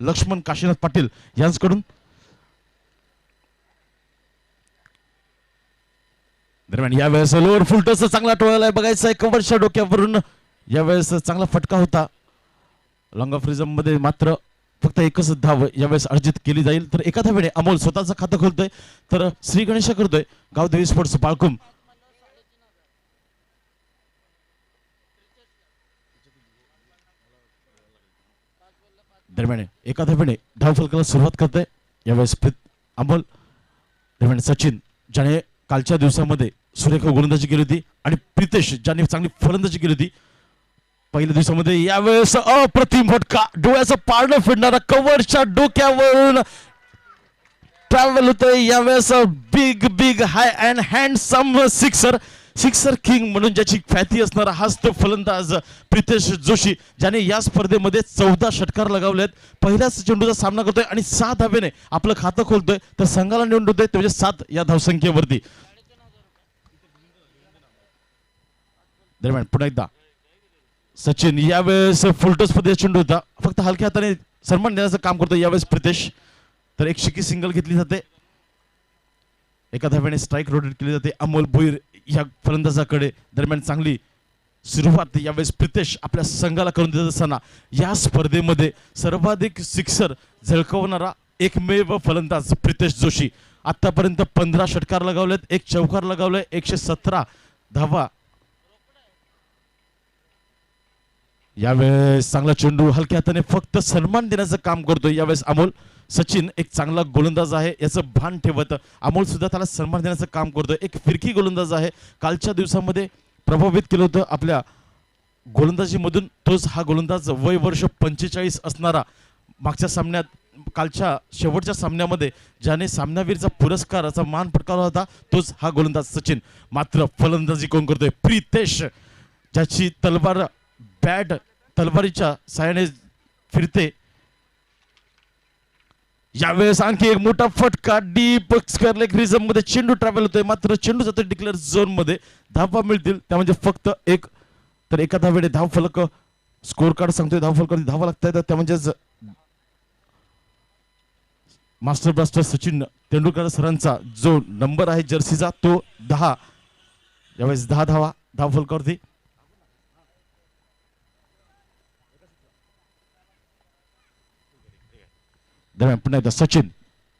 लक्ष्मण काशीनाथ पाटील यांच्याकडून। दरम्यान यावेळेस लोअर फुल टॉस चांगला टोळाला बघायचा आहे कव्हरच्या डोक्यावरून। यावेळेस चांगला फटका होता। लॉंग ऑफ रिझम मध्ये मात्र फक्त एकच धाव यावेळेस अर्जित केली जाईल। तर एका धावेने अमोल स्वतःचं खातं खोलतोय तर श्री गणेश करतोय गावदेवी स्पोर्ट्स बाळकुम। दरम्यान एका धावेने धाव फलकाला सुरुवात करतोय यावेळेस अमोल। दरम्यान सचिन ज्याने कालच्या दिवसामध्ये सुरेख गोलंदाजी केली होती आणि प्रितेश ज्याने चांगली फलंदाजी केली होती पहिल्या दिवसामध्ये, यावेळेस अप्रतिम फटका डोळ्याचं पारणं फिरणारा कव्हरच्या डोक्यावरून ट्रॅव्हल होतोय। यावेळेस big big high and handsome sixer, sixer king म्हणून ज्याची ख्याती असणारा हाच तो फलंदाज प्रितेश जोशी ज्याने या स्पर्धेमध्ये 14 षटकार लगावलेत। पहिल्याच चेंडूचा सामना करतोय आणि 6 धावेने आपलं खातं खोलतोय तर संघाला निवडून होतोय ते म्हणजे 7 या धावसंख्येवरती। दरम्यान पुन्हा एकदा सचिन यावेळेस फुलटॉस मध्ये चेंडू होता, फक्त हलक्या हाताने सन्मान देण्याचं काम करतो यावेळेस प्रितेश। तर एक शिकी सिंगल घेतली जाते, एका धावेने स्ट्राईक रोटेट केली जाते अमोल भोईर या फलंदाजाकडे। दरम्यान चांगली सुरुवात यावेळेस प्रितेश आपल्या संघाला करून देत असताना या स्पर्धेमध्ये सर्वाधिक सिक्सर झळकवणारा एकमेव फलंदाज प्रितेश जोशी। आतापर्यंत 15 षटकार लगावलेत, एक चौकार लगावलंय, 117 धावा। यावेळेस चांगला चेंडू हलक्या हाताने फक्त सन्मान देण्याचं काम करतोय यावेळेस अमोल। सचिन एक चांगला गोलंदाज आहे याचं भान ठेवत अमोल सुद्धा त्याला सन्मान देण्याचं काम करतोय। एक फिरकी गोलंदाज आहे, कालच्या दिवसामध्ये प्रभावित केलं होतं आपल्या गोलंदाजीमधून तोच हा गोलंदाज, वय वर्ष 45 असणारा। मागच्या सामन्यात कालच्या शेवटच्या सामन्यामध्ये ज्याने सामनावीरचा पुरस्काराचा मान पटकावला होता तोच हा गोलंदाज सचिन। मात्र फलंदाजी कोण करतोय? प्रितेश, ज्याची तलवार बॅट तलवारीच्या साहाय्याने फिरते। यावेळेस आणखी एक मोठा फटका डीप स्क्वेअर लेग रिझम मध्ये चेंडू ट्रॅव्हल होतोय, मात्र चेंडू जातो डिक्लेअर झोन मध्ये। धावा मिळतील त्या म्हणजे फक्त एक, तर एका धावेने धाव फलक स्कोर कार्ड सांगतोय धाव फलकावरती धावा लागतात त्या म्हणजेच मास्टर ब्लास्टर सचिन तेंडुलकर सरांचा जो नंबर आहे जर्सीचा तो 10। यावेळेस 10 धावा धाव फलकावरती। दरम्यान पुन्हा एकदा सचिन,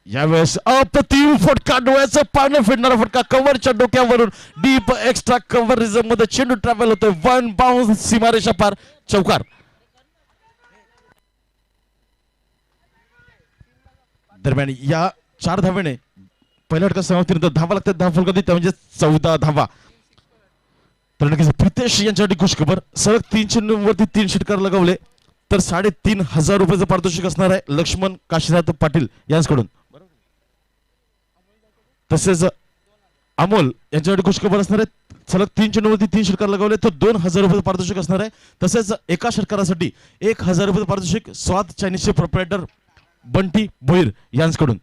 यावेळेस अप्रतिम फटका डोळ्याचं पारणं फिरणारा फटका कव्हरच्या डोक्यावरून डीप एक्स्ट्रा कव्हर रिझम मध्ये चेंडू ट्रॅव्हल होतोय, 1 बाउन्स सीमारेषा पार, चौकार। दरम्यान या 4 धावेने पहिल्या षटकात समाप्तीनंतर धावा लागतात धाव फलकावरती त्या म्हणजे 14 धावा। तर नक्कीच प्रितेश यांच्यासाठी खुशखबर, सलग 3 चेंडूंवरती 3 षटकार लगावले तर 3,500 रुपयाचं पारितोषिक असणार आहे लक्ष्मण काशीनाथ पाटील यांच्याकडून। तसेच अमोल यांच्याकडे खुशखबर असणार आहे, सलग 3 चेंडूवरती 3 षटकार लगावले तर 2,000 रुपये पारितोषिक असणार आहे। तसेच एका षटकारासाठी 1,000 रुपये पारितोषिक स्वाद चायनीजचे प्रोप्रायटर बंटी भोईर यांच्याकडून।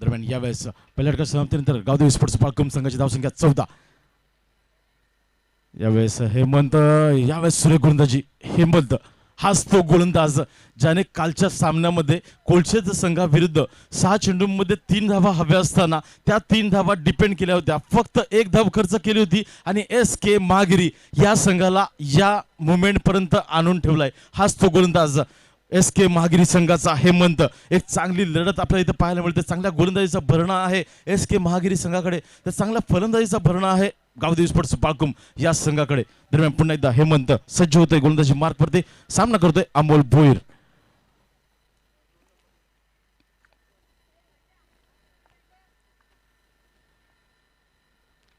दरम्यान यावेळेस पहिल्या षटकाच्या समाप्तीनंतर गावदेवी स्पोर्ट्स बाळकुम संघाची धावसंख्या 14। यावेळेस हेमंत, यावेळेस सूर्य गोलंदाजी हेमंत हाच तो गोलंदाज ज्याने कालच्या सामन्यामध्ये कोलशेज संघाविरुद्ध 6 चेंडूंमध्ये 3 धावा हव्या असताना त्या 3 धावा डिपेंड केल्या होत्या, फक्त 1 धाव खर्च केली होती आणि SK महागिरी या संघाला या मोमेंट पर्यंत आणून ठेवलाय। हाच तो गोलंदाज SK महागिरी संघाचा हेमंत। एक चांगली लढत आपल्याला इथे पाहायला मिळते, चांगल्या गोलंदाजीचा भरणा आहे SK महागिरी संघाकडे, तर चांगल्या फलंदाजीचा भरणा आहे गावदेवी स्पोर्ट्स बाळकुम या संघाकडे। दरम्यान पुन्हा एकदा हेमंत सज्ज होतोय गोलंदाजी मार्क वरती, सामना करतोय अमोल भोईर।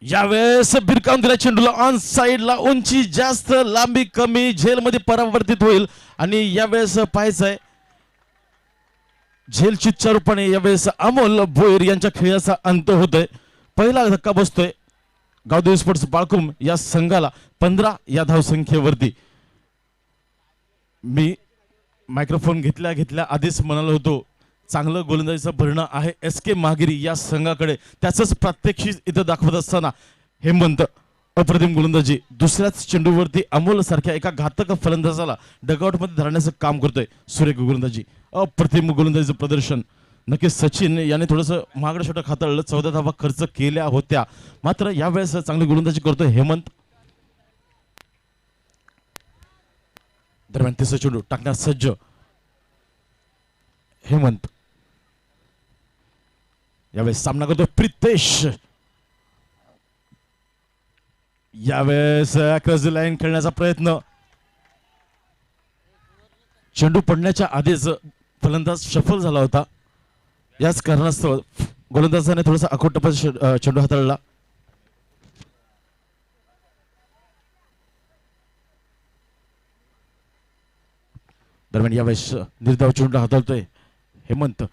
यावेळेस भिरकावून दिला चेंडूला ऑन साइडला, उंची जास्त लांबी कमी, झेल मध्ये परावर्तित होईल आणि यावेळेस पाहायचंय झेल चितच्या रूपाने यावेळेस अमोल भोईर यांच्या खेळाचा अंत होतोय। पहिला धक्का बसतोय गावदेवी स्पोर्ट्स बाळकुम या संघाला 15 या धावसंख्येवरती. मी मायक्रोफोन घेतल्या घेतल्या आधीच म्हणालो होतो चांगलं गोलंदाजीचं भरणं आहे SK महागिरी या संघाकडे. त्याचंच प्रात्यक्षिक इथं दाखवत असताना हेमंत अप्रतिम गोलंदाजी. दुसऱ्याच चेंडूवरती अमोल सारख्या एका घातक फलंदाजाला डगआउटमध्ये धरण्याचं काम करतोय. सुरेख गोलंदाजी, अप्रतिम गोलंदाजीचं प्रदर्शन. नक्कीच सचिन याने थोडंसं महागडं षटक हाताळलं, 14 धावा खर्च केल्या होत्या, मात्र यावेळेस चांगली गोलंदाजी करतोय हेमंत. दरम्यान तिसरा चेंडू टाकण्यास सज्ज हेमंत. यावेळेस सामना करतो प्रितेश. यावेळेस क्रॉस लाईन खेळण्याचा प्रयत्न. चेंडू पडण्याच्या आधीच फलंदाज सफल झाला होता. याच कारणास्तव गोलंदाजाने थोडासा अकोटपा चेंडू हाताळला. दरम्यान यावेळेस निर्धाव चेंडू हाताळतोय हेमंत.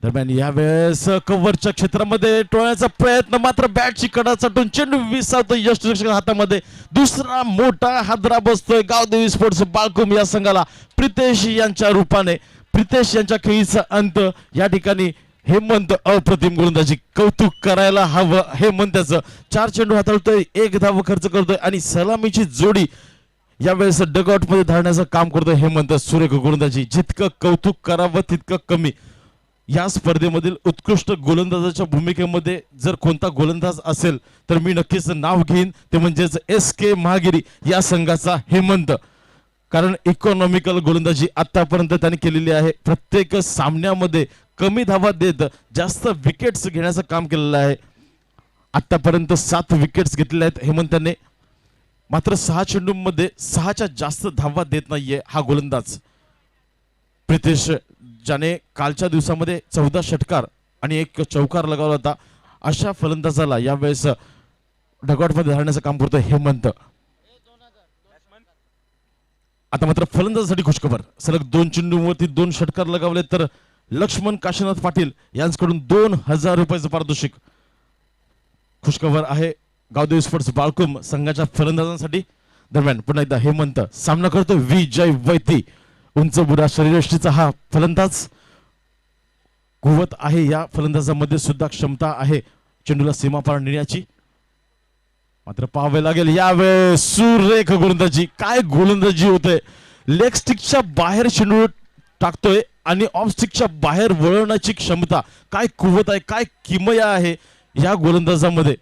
दरम्यान यावेळेस कव्हरच्या क्षेत्रामध्ये टोळण्याचा प्रयत्न, मात्र बॅटची कडा चटून चेंडू विसावतो यष्टीरक्षक हातामध्ये. दुसरा मोठा हादरा बसतोय गावदेवी स्पोर्ट्स बाळकुम या संघाला प्रितेश यांच्या रूपाने. प्रितेश यांच्या खेळीचा अंत या ठिकाणी. हेमंत अप्रतिम गोलंदाजी, कौतुक करायला हवं हेमंताचं. 4 चेंडू हाताळतोय, 1 धाव खर्च करतोय आणि सलामीची जोडी यावेळेस डगआउट मध्ये धाडण्याचं काम करतोय हेमंत. सुरेख गोलंदाजी, जितकं कौतुक करावं तितकं कमी. या स्पर्धेमधील उत्कृष्ट गोलंदाजाच्या भूमिकेमध्ये जर कोणता गोलंदाज असेल तर मी नक्कीच नाव घेईन, ते म्हणजेच SK महागिरी या संघाचा हेमंत. कारण इकॉनॉमिकल गोलंदाजी आतापर्यंत त्याने केलेली आहे. प्रत्येक सामन्यामध्ये कमी धावा देत जास्त विकेट्स घेण्याचं काम केलेलं आहे. आतापर्यंत 7 विकेट्स घेतलेल्या आहेत हेमंताने, मात्र 6 चेंडूंमध्ये 6च्या जास्त धावा देत नाहीये हा गोलंदाज प्रितेश, ज्याने कालच्या दिवसामध्ये 14 षटकार आणि 1 चौकार लगावला होता. अशा फलंदाजाला यावेळेस डगआउटमध्ये धाडण्याचं काम करतोय हेमंत. आता मात्र फलंदाजासाठी खुशखबर, सलग 2 चेंडूंवरती 2 षटकार लगावले तर लक्ष्मण काशीनाथ पाटील यांच्याकडून 2000 रुपयाचं पारितोषिक. खुशखबर आहे गावदेवी स्पोर्ट्स बाळकुम संघाच्या फलंदाजांसाठी. दरम्यान पुन्हा एकदा हेमंत सामना करतो विजय वैती. उंच बुरा शरीरयष्टीचा हा फलंदाज. कुवत आहे या फलंदाजामध्ये सुद्धा, क्षमता आहे चेंडूला सीमापार नेण्याची. मात्र पाहावे लागेल यावेळेस सुरेख गोलंदाजी. काय गोलंदाजी होते, लेग स्टिकच्या बाहेर चेंडू टाकतोय आणि ऑफ स्टिकच्या बाहेर वळवण्याची क्षमता. काय कुवत आहे, काय किमया आहे या गोलंदाजामध्ये.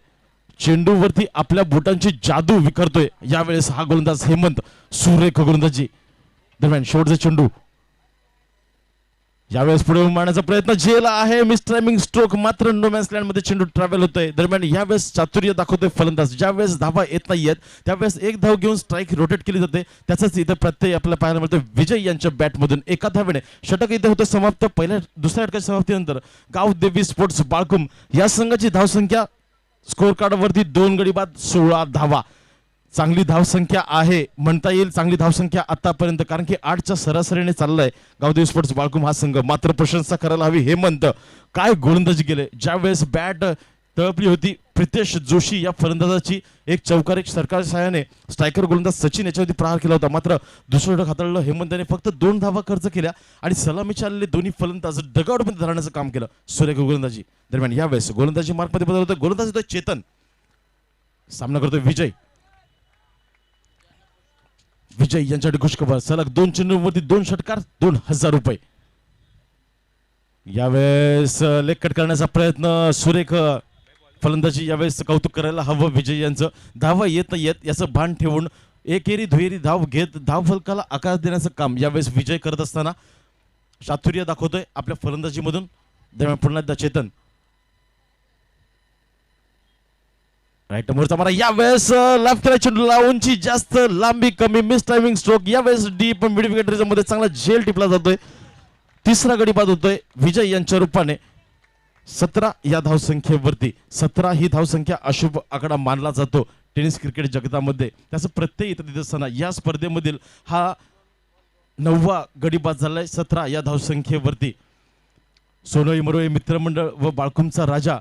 चेंडूवरती आपल्या बोटांची जादू विखरतोय यावेळेस हा गोलंदाज हेमंत. सुरेख गोलंदाजी. दरम्यान शेवटचा चेंडू यावेळेस पुढे मारण्याचा प्रयत्न झेला आहे, मिस टायमिंग स्ट्रोक, मात्र नो मॅन्स लँड मध्ये चेंडू ट्रॅव्हल होतोय. दरम्यान यावेळेस चातुर्य दाखवतोय फलंदाज. ज्यावेळेस धावा येत नाहीयेत त्यावेळेस 1 धाव घेऊन स्ट्राईक रोटेट केली जाते. त्याचाच इथं प्रत्यय आपल्याला पाहायला मिळतो. विजय यांच्या बॅटमधून 1 धावेने षटक इथे होतं समाप्त. दुसऱ्या षटकाच्या समाप्तीनंतर गावदेवी स्पोर्ट्स बाळकुम या संघाची धावसंख्या स्कोर कार्डवरती 2 गडी बाद 16 धावा. चांगली धावसंख्या आहे म्हणता येईल, चांगली धावसंख्या आतापर्यंत, कारण की 8च्या सरासरीने चाललाय गावदेवी स्पोर्ट्स बाळकुम हा संघ. मात्र प्रशंसा करायला हवी हेमंत, काय गोलंदाजी केले. ज्यावेळेस बॅट तळपली होती प्रितेश जोशी या फलंदाजाची, 1 चौकार 1 सरकारी सहाय्याने स्ट्रायकर गोलंदाज सचिन याच्यावरती प्रहार केला होता. मात्र दुसरं षटक हाताळलं हेमंताने. फक्त 2 धावा खर्च केल्या आणि सलामीचे आलेले दोन्ही फलंदाज डगआउटमध्ये धरण्याचं काम केलं. सुरेख गोलंदाजी. दरम्यान यावेळेस गोलंदाजी मार्कमध्ये बदल होतोय. गोलंदाज होतोय चेतन. सामना करतोय विजय. विजय यांच्यासाठी खुशखबर, सलग 2 चेंडूंवरती 2 षटकार 2000 रुपये. यावेळेस लेग कट करण्याचा प्रयत्न. सुरेख फलंदाजी. यावेळेस कौतुक करायला हवं विजय यांचं. धावा येत नाही येत याचं भान ठेवून एकेरी दुहेरी धाव घेत धाव फलकाला आकार देण्याचं काम यावेळेस विजय करत असताना चातुर्य दाखवतोय आपल्या फलंदाजीमधून. दरम्यान पुन्हा एकदा चेतन. राईट मोरचा मारा. यावेळेस लेफ्ट चेंडूला उंची जास्त, लांबी कमी, मिस टायमिंग स्ट्रोक. यावेळेस डीप मिड विकेट मध्ये चांगला झेल टिपला जातोय. 3रा गडी बाद होतोय विजय यांच्या रूपाने. 17 या धावसंख्येवरती. 17 ही धावसंख्या अशुभ आकडा मानला जातो टेनिस क्रिकेट जगतामध्ये. त्याचं प्रत्यय इथं देत असताना या स्पर्धेमधील हा 9वा गडी बाद झालाय 17 या धावसंख्येवरती. सोनोई मरोई मित्रमंडळ व बाळकुमचा राजा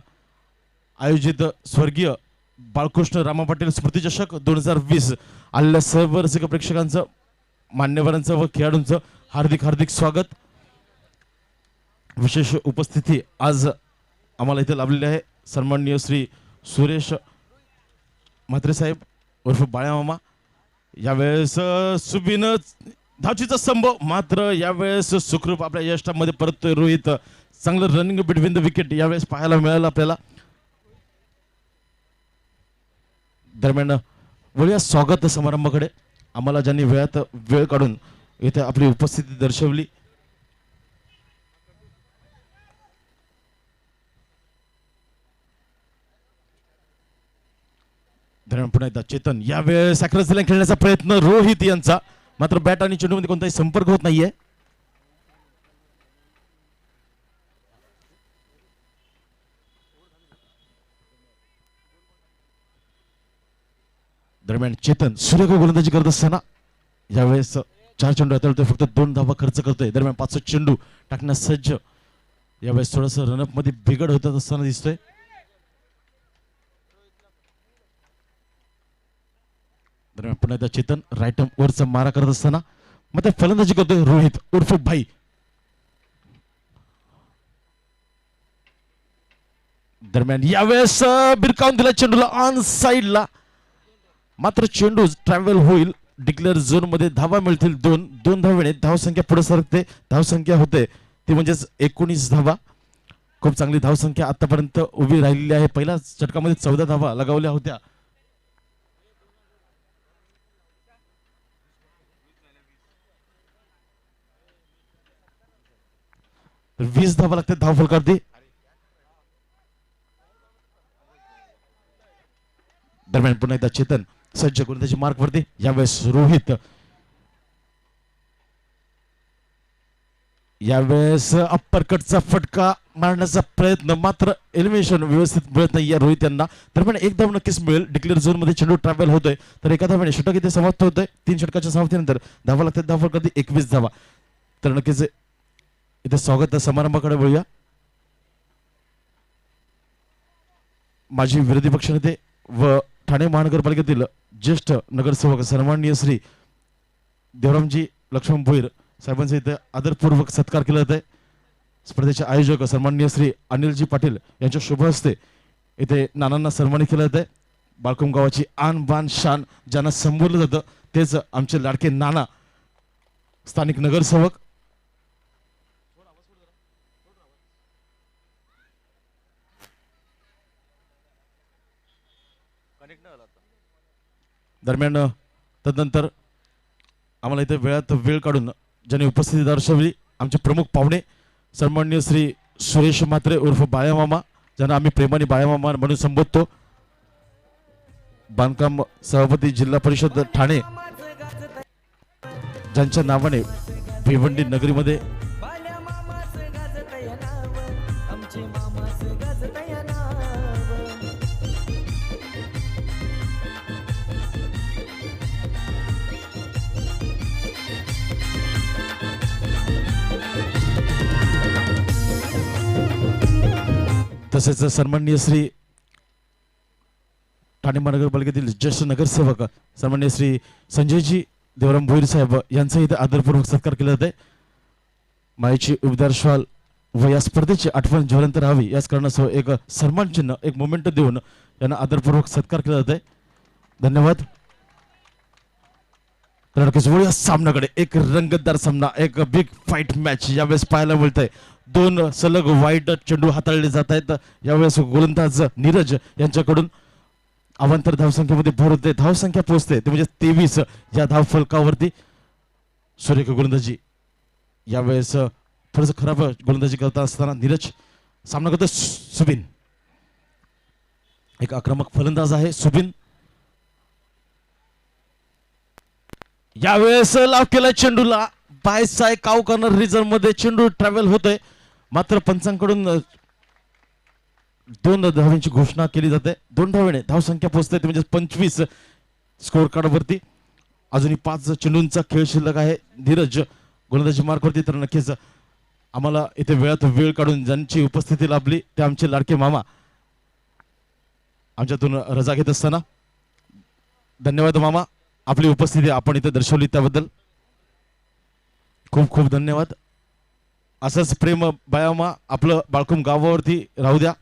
आयोजित स्वर्गीय बाळकृष्ण रामा पाटील स्मृती चषक 2020 आलेल्या सर्व रसिक प्रेक्षकांचं, मान्यवरांचं व खेळाडूंचं हार्दिक हार्दिक स्वागत. विशेष उपस्थिती आज आम्हाला इथे लाभलेली आहे. सन्माननीय श्री सुरेश म्हात्रे साहेब उर्फ बाळ्या मामा. यावेळेस सुबिन धावचीचा स्तंभ, मात्र यावेळेस सुखरूप आपल्या यष्टामध्ये परततोय रोहित. चांगलं रनिंग बिटवीन द विकेट यावेळेस पाहायला मिळालं आपल्याला. दरम्यान वळूया स्वागत समारंभाकडे. आम्हाला ज्यांनी वेळात वेळ काढून इथे आपली उपस्थिती दर्शवली. दरम्यान पुन्हा एकदा चेतन, यावेळेस अक्रॉस लाईन खेळण्याचा प्रयत्न रोहित यांचा, मात्र बॅट आणि चेंडूमध्ये कोणताही संपर्क होत नाहीये. दरम्यान चेतन सुरेख गोलंदाजी करत असताना यावेळेस 4 चेंडू हाताळतोय, फक्त 2 धावा खर्च करतोय. दरम्यान 5 चेंडू टाकण्यास सज्ज. यावेळेस थोडस रनअप मध्ये बिघड होत असताना दिसतोय. दरम्यान पुन्हा एकदा चेतन राईट आर्म वरचा मारा करत असताना मात्र फलंदाजी करतोय रोहित उर्फ भाई. दरम्यान यावेळेस बिरकावून दिला चेंडूला ऑन साइडला, मात्र चेंडू ट्रॅव्हल होईल डिक्लेअर झोन मध्ये. धावा मिळतील 2 धावेने धावसंख्या पुढे सरकते. धावसंख्या होते ती म्हणजेच 19 धावा. खूप चांगली धावसंख्या आतापर्यंत उभी राहिलेली आहे. पहिल्या षटकामध्ये 14 धावा लगावल्या होत्या. तर 20 धावा लागतात धाव फलकावरती. दरम्यान पुन्हा एकदा चेतन सज्ज गोलंदाजी मार्क वरती. यावेळेस रोहित, यावेळेस अप्पर कटचा फटका मारण्याचा प्रयत्न, मात्र एलिमिनेशन व्यवस्थित मिळत नाही या रोहित यांना. दरम्यान एक धाव नक्कीच मिळेल. डिक्लेअर झोन मध्ये चेंडू ट्रॅव्हल होतोय, तर एका धावाने षटक इथे समाप्त होतोय. 3 षटकाच्या समाप्तीनंतर धावा लागतात धाव फलकावरती 21 धावा. तर नक्कीच इथे स्वागत समारंभाकडे वळूया. माजी विरोधी पक्षनेते व ठाणे महानगरपालिकेतील ज्येष्ठ नगरसेवक सन्माननीय श्री देवरामजी लक्ष्मण भोईर साहेबांचा इथे आदरपूर्वक सत्कार केला जात आहे. स्पर्धेचे आयोजक सन्माननीय श्री अनिलजी पाटील यांच्या शुभ हस्ते इथे नानांना सन्मानित केलं जात आहे. बाळकुम गावाची आन बान शान ज्यांना संबोधलं जातं तेच आमचे लाडके नाना, स्थानिक नगरसेवक. दरम्यान तदनंतर आम्हाला इथे वेळात वेळ काढून ज्यांनी उपस्थिती दर्शवली आमचे प्रमुख पाहुणे सन्माननीय श्री सुरेश म्हात्रे उर्फ बाळ्या मामा, ज्यांना आम्ही प्रेमाने बाळ्या मामा म्हणून संबोधतो. बांधकाम सभापती जिल्हा परिषद ठाणे, ज्यांच्या नावाने भिवंडी नगरीमध्ये तसेच सन्माननीय श्री ठाणे महानगरपालिकेतील ज्येष्ठ नगरसेवक सन्माननीय श्री संजयजी देवराम भोईर साहेब यांचा इथे आदरपूर्वक सत्कार केला जाते. मायेची उबदार श्वाल व या स्पर्धेची आठवण ज्वलंत राहावी याच कारणासह एक सन्मान चिन्ह, एक मोमेंट देऊन यांना आदरपूर्वक सत्कार केला जाते. धन्यवाद. तर सामन्याकडे एक रंगतदार सामना, एक बिग फाईट मॅच यावेळेस पाहायला मिळतंय. 2 सलग वाईट चेंडू हाताळले जात आहेत. यावेळेस गोलंदाज नीरज यांच्याकडून अवांतर धावसंख्येमध्ये भर होते. धावसंख्या पोहोचते ते म्हणजे 23 या धाव फलकावरती. सुरेख गोलंदाजी यावेळेस थोडंसं खराब गोलंदाजी करता असताना नीरज सामना करतो. सुबिन एक आक्रमक फलंदाज आहे. सुबिन यावेळेस लाव केला चेंडूला, बाय साय काव कॉर्नर रिझन मध्ये चेंडू ट्रॅव्हल होतोय, मात्र पंचांकडून 2 धावांची घोषणा केली जाते. 2 धावेने धावसंख्या पोहोचते ते म्हणजे 25 स्कोर कार्ड वरती. अजूनही 5 चेंडूंचा खेळ शिल्लक आहे. धीरज गोलंदाजी मार्क वरती. तर नक्कीच आम्हाला इथे वेळात वेळ काढून ज्यांची उपस्थिती लाभली ते आमचे लाडके मामा आमच्यातून रजा घेत असताना. धन्यवाद मामा, आपली उपस्थिती आपण इथे दर्शवली त्याबद्दल खूप खूप धन्यवाद. असंच प्रेम बायामा आपलं बाळकुम गावावरती राहू द्या.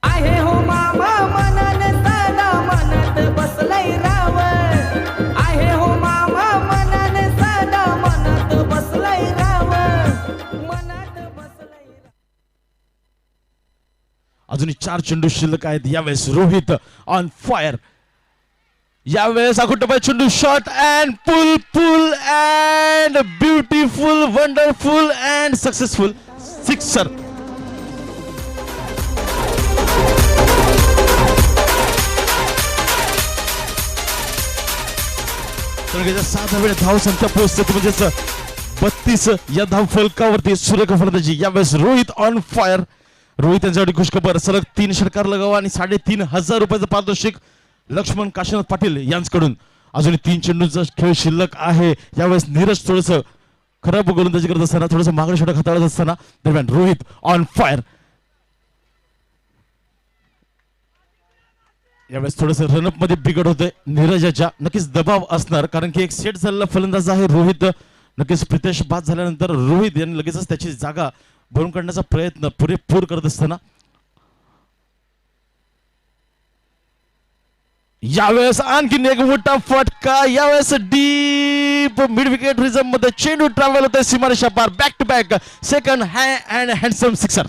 आहे हो मामा मनाने साधा मनात बसलंय राव. आहे हो मामा मनाने साधा मनात बसलंय राव. मनात बसलंय. अजूनही 4 चेंडू शिल्लक आहेत. यावेळेस रोहित ऑन फायर. यावेळेस अकुटबाई चेंडू shot and pull pull and beautiful wonderful and successful sixer. सात धावेने धाव संख्या पोहोचते म्हणजेच 32 या धाव फलकावरती सुरेख फलंदाजी. यावेळेस रोहित ऑन फायर. रोहित यांच्यासाठी खुशखबर, सलग 3 षटकार लगावा आणि 3,500 रुपयाचं पारितोषिक लक्ष्मण काशीनाथ पाटील यांच्याकडून. अजून 3 चेंडूंचा खेळ शिल्लक आहे. यावेळेस नीरज थोडस खराब गोलंदाजी करत असताना, थोडस मागणी षटक हाताळत असताना दरम्यान रोहित ऑन फायर. यावेळेस थोडस रनअप मध्ये बिघड होतंय नीरजाच्या. नक्कीच दबाव असणार कारण की एक सेट झालेला फलंदाज आहे रोहित. नक्कीच प्रितेश बाद झाल्यानंतर रोहित यांनी लगेचच त्याची जागा भरून काढण्याचा प्रयत्न पुरेपूर करत असताना यावेळेस आणखीन एक मोठा फटका. यावेळेस डीप मिड विकेट रिझम मध्ये चेंडू ट्रॅव्हल होतोय सीमारेषा पार. Back to back second and handsome sixer.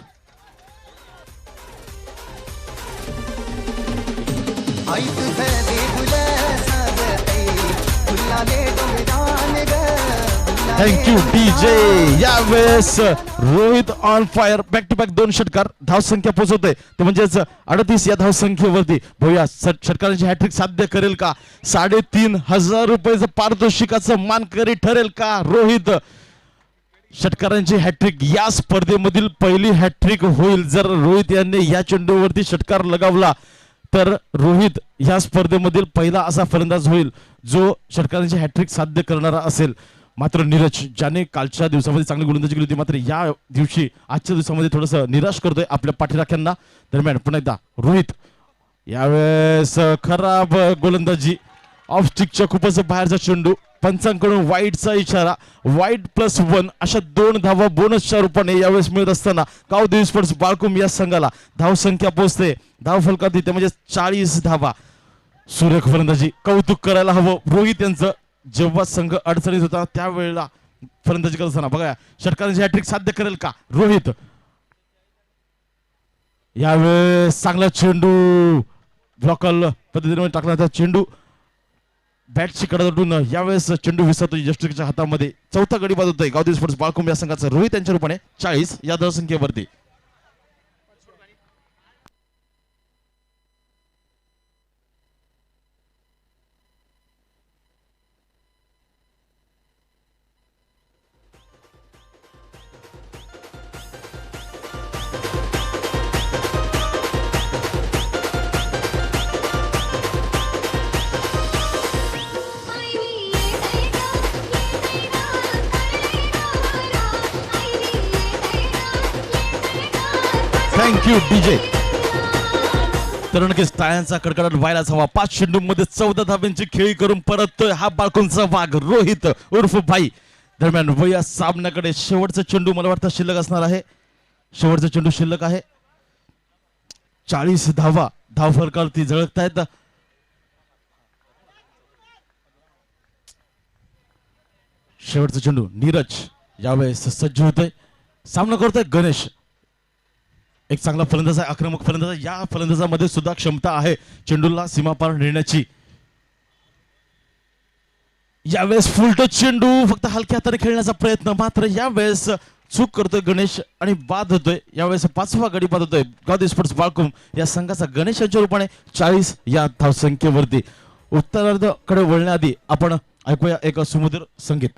Thank you DJ. यावेळेस Rohit on fire. Back to back 2 षटकार. धाव संख्या पोहोचवते ते म्हणजेच 38 या धाव संख्येवरती. भैया षटकारांची हॅट्रिक साध्य करेल का? 3,500 रुपयाचं पारितोषिकाचं मानकरी ठरेल का रोहित? षटकारांची हॅट्रिक या स्पर्धेमधील पहिली हॅट्रिक होईल. जर रोहित यांनी या चेंडूवरती षटकार लगावला तर रोहित या स्पर्धेमधील पहिला असा फलंदाज होईल जो षटकारांची हॅट्रिक साध्य करणारा असेल. मात्र नीरज ज्याने कालच्या दिवसामध्ये चांगली गोलंदाजी केली होती, मात्र या दिवशी आजच्या दिवसामध्ये थोडस निराश करतोय आपल्या पाठीराख्यांना. दरम्यान पुन्हा एकदा रोहित. यावेळेस खराब गोलंदाजी. ऑफ स्टिकच्या खूपच बाहेरचा चेंडू. पंचांकडून वाईटचा इशारा. वाईट +1 अशा 2 धावा बोनसच्या रूपाने यावेळेस मिळत असताना गावदेवी स्पोर्ट्स बाळकुम या संघाला धाव संख्या पोहोचते धाव फलकात येते म्हणजे 40 धावा. सुरेख फलंदाजी. कौतुक करायला हवं रोहित यांचं. जेव्हा संघ अडचणीत होता त्यावेळेला फलंदाजी करत असताना बघा षटकारांची हॅट्रिक साध्य करेल का रोहित? यावेळेस चांगला चेंडू ब्लॉकल पद्धतीने टाकण्याचा चेंडू बॅटची कडा यावेळेस चेंडू विसरतो यष्टिकच्या हातामध्ये. चौथा गडी बाद होतोय गावदेवी स्पोर्ट्स बाळकुंब या संघाचा रोहित यांच्या रूपाने 40 या धाव संख्येवरती. Thank you DJ. तर नक्कीच टाळ्यांचा कडकडाट व्हायलाच हवा. 5 चेंडूंमध्ये 14 धाब्यांची खेळी करून परततोय हा बाळकुंचा वाघ रोहित उर्फ भाई. दरम्यान या सामन्याकडे शेवटचा चेंडू मला वाटतं शिल्लक असणार आहे. शेवटचा चेंडू शिल्लक आहे. 40 धावा धाव फलकावरती झळकतायत. शेवटचा चेंडू नीरज यावेळेस सज्ज होतोय. सामना करतोय गणेश. एक चांगला फलंदाज आहे, आक्रमक फलंदाज आहे. या फलंदाजामध्ये सुद्धा क्षमता आहे चेंडूला सीमापार नेण्याची. यावेळेस फुलटच चेंडू फक्त हलक्या हाताने खेळण्याचा प्रयत्न, मात्र यावेळेस चूक करतोय गणेश आणि बाद होतोय. यावेळेस 5वा गडी बाद होतोय गावदेवी स्पोर्ट्स बाळकुम या संघाचा गणेश यांच्या रूपाने 40 या धावसंख्येवरती. उत्तरार्धाकडे वळण्याआधी आपण ऐकूया एक सुमधुर संगीत.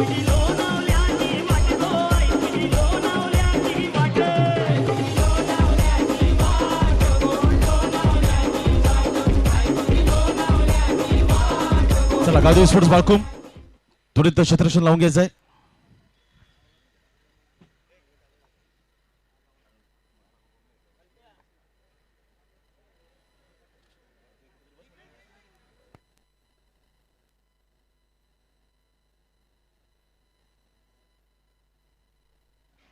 चला गावदेवी स्पोर्ट्स बाळकुम त्वरित क्षेत्ररक्षण लावून घ्यायचंय.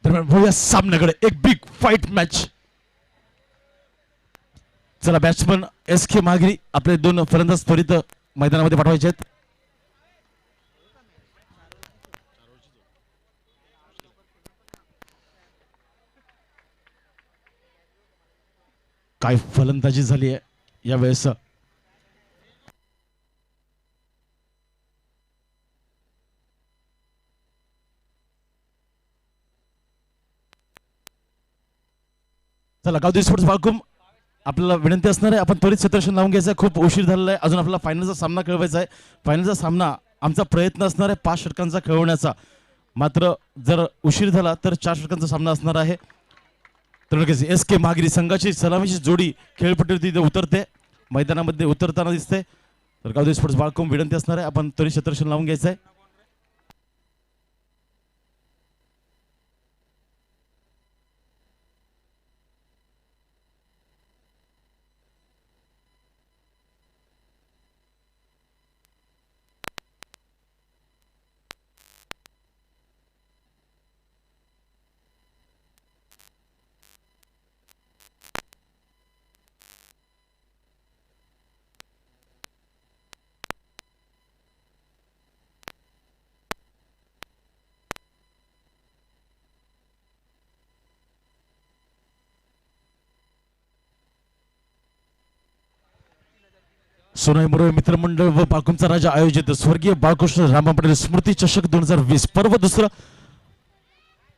दरम्यान वळूया सामन्याकडे. एक बिग फाईट मॅच. चला बॅट्समन एस के महागिरी आपले दोन फलंदाज त्वरित मैदानामध्ये पाठवायचे आहेत. काय फलंदाजी झाली आहे यावेळेस. चला गावदेवी स्पोर्ट्स बाळकुम आपल्याला विनंती असणार आहे आपण त्वरित क्षेत्ररक्षण लावून घ्यायचं आहे. खूप उशीर झालेला आहे. अजून आपल्याला फायनलचा सामना खेळवायचा आहे. फायनलचा सामना आमचा प्रयत्न असणार आहे 5 षटकांचा खेळवण्याचा. मात्र जर उशीर झाला तर 4 षटकांचा सामना असणार आहे. तर नक्कीच एस के महागिरी संघाची सलामीची जोडी खेळपट्टीवरती इथे उतरते, मैदानामध्ये उतरताना दिसते. तर गावदेवी स्पोर्ट्स बाळकुम विनंती असणार आहे आपण त्वरित क्षेत्ररक्षण लावून घ्यायचं आहे. सोनाई मोरवे मित्रमंडळ व बाळकुमचा राजा आयोजित स्वर्गीय बाळकृष्ण रामा पटेल स्मृती चषक 2020 पर्व दुसरं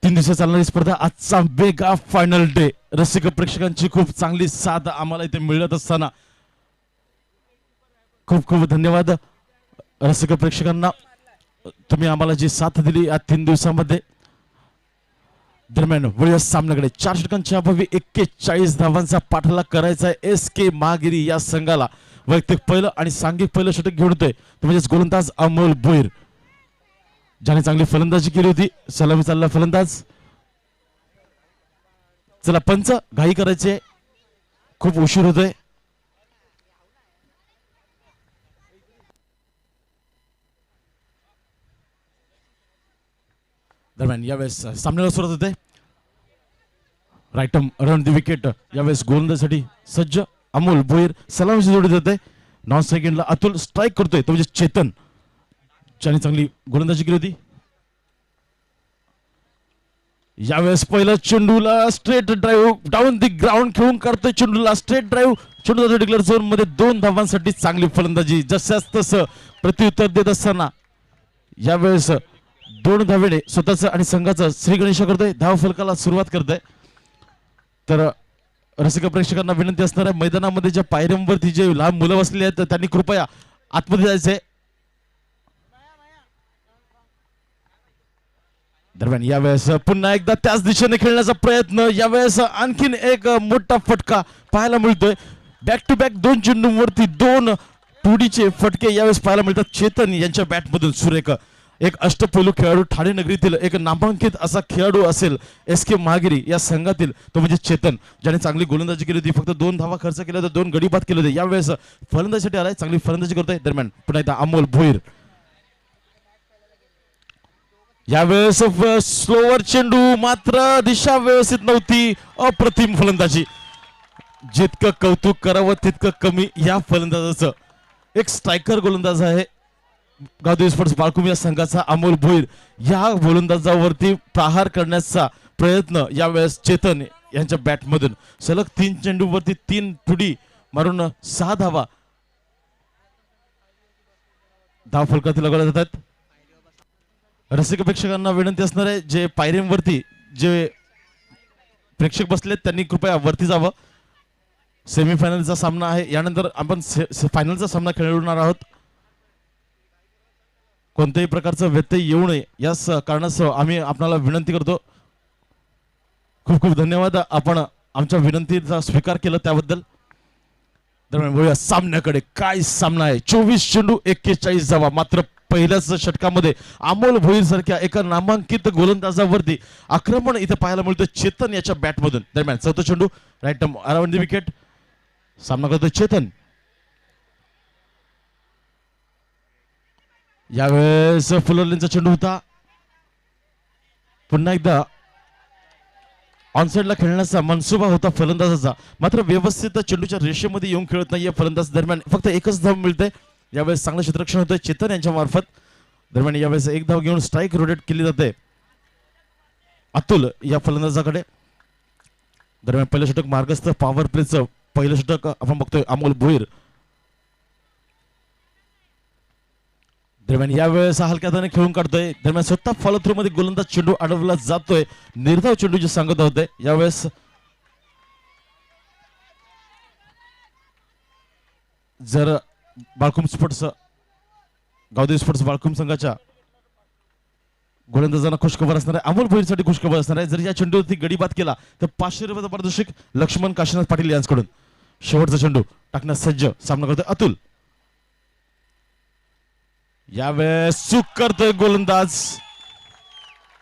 3 दिवस चालणारी स्पर्धा. आजचा मेगा फायनल डे. रसिक प्रेक्षकांची खूप चांगली साथ आम्हाला इथे मिळत असताना खूप खूप धन्यवाद रसिक प्रेक्षकांना. तुम्ही आम्हाला जी साथ दिली या 3 दिवसामध्ये. दरम्यान वळूया सामन्याकडे. 4 षटकांच्या अभावी 41 धावांचा पाठलाग करायचा आहे एस के महागिरी या संघाला. वैयक्तिक पहिलं आणि सांघिक पहिलं षटक घेऊन येतोय तो म्हणजेच गोलंदाज अमोल भोईर, ज्याने चांगली फलंदाजी केली होती. सलामी चालला फलंदाज. चला पंच घाई करायचे, खूप उशीर होतोय. दरम्यान यावेळेस सामन्याला सुरुवात होते. राईटम अराउंड द विकेट यावेळेस गोलंदाजीसाठी सज्ज अमोल भोईर सलामीची जोडी देते. नॉन सेकंडला अतुल स्ट्राईक करतोय तो म्हणजे चेतन, ज्याने चांगली गोलंदाजी केली होती. यावेळेस पहिला चेंडूला straight drive down the ground खेळून करतोय. चेंडूला स्ट्रेट ड्राईव्ह, चेंडू डिक्लेअर झोन मध्ये 2 धावांसाठी चांगली फलंदाजी. जशास तसं प्रत्युत्तर देत असताना यावेळेस 2 धावेने स्वतःचं आणि संघाचं श्री गणेश करतोय. धाव फलकाला सुरुवात करतोय. तर रसिक प्रेक्षकांना विनंती असणार आहे मैदानामध्ये ज्या पायऱ्यांवरती जे लहान मुलं बसलेली आहेत त्यांनी कृपया आतमध्ये जायचंय. दरम्यान यावेळेस पुन्हा एकदा त्याच दिशेने खेळण्याचा प्रयत्न. यावेळेस आणखीन एक मोठा फटका पाहायला मिळतोय. बॅक टू बॅक 2 चेंडूंवरती 2 टुडीचे फटके यावेळेस पाहायला मिळतात चेतन यांच्या बॅटमधून. सुरेख एक अष्टपैलू खेळाडू ठाणे नगरीतील एक नामांकित असा खेळाडू असेल एस के महागिरी या संघातील तो म्हणजे चेतन, ज्याने चांगली गोलंदाजी केली होती. फक्त 2 धावा खर्च केल्या होत्या, 2 गडी बाद केले होते. यावेळेस फलंदाजीसाठी आलाय, चांगली फलंदाजी करतोय. दरम्यान पुन्हा एकदा अमोल भोईर. यावेळेस स्लोवर चेंडू, मात्र दिशा व्यवस्थित नव्हती. अप्रतिम फलंदाजी. जितकं कौतुक करावं तितकं कमी या फलंदाजाचं. एक स्ट्रायकर गोलंदाज आहे गावदेवी स्पोर्ट्स बाळकुम या संघाचा अमोल भोईर. या गोलंदाजावरती प्रहार करण्याचा प्रयत्न यावेळेस चेतन यांच्या बॅटमधून. सलग 3 चेंडूवरती 3 टुडी मारून 6 धावा धाव फलकातील लगवल्या जातात. रसिक प्रेक्षकांना विनंती असणार आहे जे पायऱ्यांवरती जे प्रेक्षक बसलेत त्यांनी कृपया वरती जावं. सेमीफायनलचा सामना आहे, यानंतर आपण फायनलचा सामना खेळवणार आहोत. कोणत्याही प्रकारचा व्यत्यय येऊ नये याच कारणास्तव आम्ही आपणाला विनंती करतो. खूप खूप धन्यवाद, आपण आमच्या विनंतीचा स्वीकार केला त्याबद्दल. दरम्यान वळूया सामन्याकडे. काय सामना आहे. 24 चेंडू 41 धावा. मात्र पहिल्याच षटकामध्ये अमोल भोईर सारख्या एका नामांकित गोलंदाजावरती आक्रमण इथे पाहायला मिळतं चेतन याच्या बॅटमधून. दरम्यान चौथा चेंडू राईट अराउंड द विकेट. सामना करतो चेतन. यावेळेस फुलरलिनचा चेंडू होता. पुन्हा एकदा ऑनसाइडला खेळण्याचा मनसुबा होता फलंदाजाचा, मात्र व्यवस्थित चेंडूच्या रेषेमध्ये येऊन खेळत नाहीये फलंदाज. दरम्यान फक्त एकच धाव मिळते. यावेळेस चांगलं क्षेत्ररक्षण होतंय चेतन यांच्या मार्फत. दरम्यान यावेळेस एक धाव घेऊन स्ट्राईक रोटेट केली जाते अतुल या फलंदाजाकडे. दरम्यान पहिलं षटक मार्गस्थ पॉवर प्लेचं पहिलं षटक आपण बघतोय अमोल भोईर. दरम्यान यावेळेस हलक्या हाताने खेळून काढतोय. दरम्यान स्वतः फॉलो थ्रू मध्ये गोलंदाज चेंडू अडवला जातोय. निर्धाव चेंडूची सांगत होते. यावेळेस जर बाळकुम स्पोर्ट्स गावदेवी स्पोर्ट्स बाळकुम संघाच्या गोलंदाजांना खुशखबर असणार आहे, अमोल भोईरसाठी खुशखबर असणार आहे. जर या चेंडूवरती गडी बाद केला तर 500 रुपयाचा पारितोषिक लक्ष्मण काशीनाथ पाटील यांच्याकडून. शेवटचा चेंडू टाकण्यास सज्ज सामना करतोय अतुल. यावेळेस चूक करतोय गोलंदाज.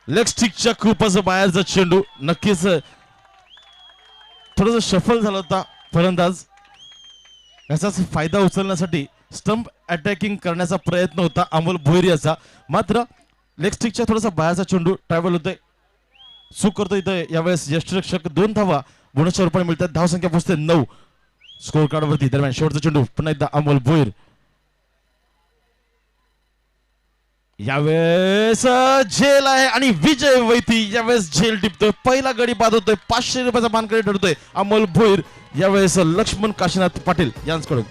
लेग स्टिकच्या खूपच बाहेरचा चेंडू. नक्कीच थोडस सफल झाला होता फलंदाज. याचाच फायदा उचलण्यासाठी स्टंप अटॅकिंग करण्याचा प्रयत्न होता अमोल भोईर याचा, मात्र लेग स्टिकच्या थोडासा बाहेरचा चेंडू ट्रॅव्हल होतोय. चूक करतोय इथं यावेळेस यष्टिरक्षक. 2 धावा बोनसच्या रूपाने मिळतात. धावसंख्या पोहोचते 9 स्कोर कार्ड वरती. दरम्यान शेवटचा चेंडू पुन्हा एकदा अमोल भोईर. यावेळेस झेल आहे आणि विजय वैती यावेळेस झेल टिपतोय. पहिला गडी बाद होतोय. 500 रुपयाचा मानकरी ठरतोय अमोल भोईर. यावेळेस लक्ष्मण काशीनाथ पाटील यांच्याकडून.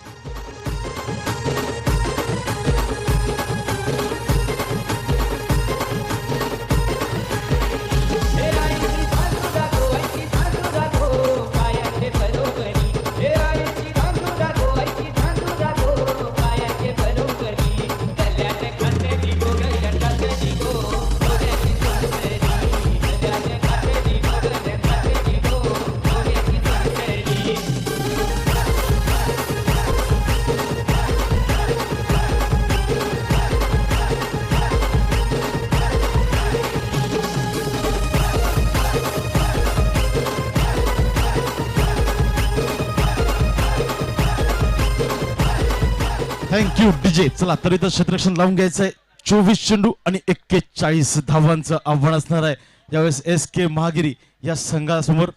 Thank you DJ. चला तर इथं क्षेत्ररक्षण लावून घ्यायचंय. 24 चेंडू आणि 41 धावांचं आव्हान असणार आहे यावेळेस SK महागिरी या संघासमोर.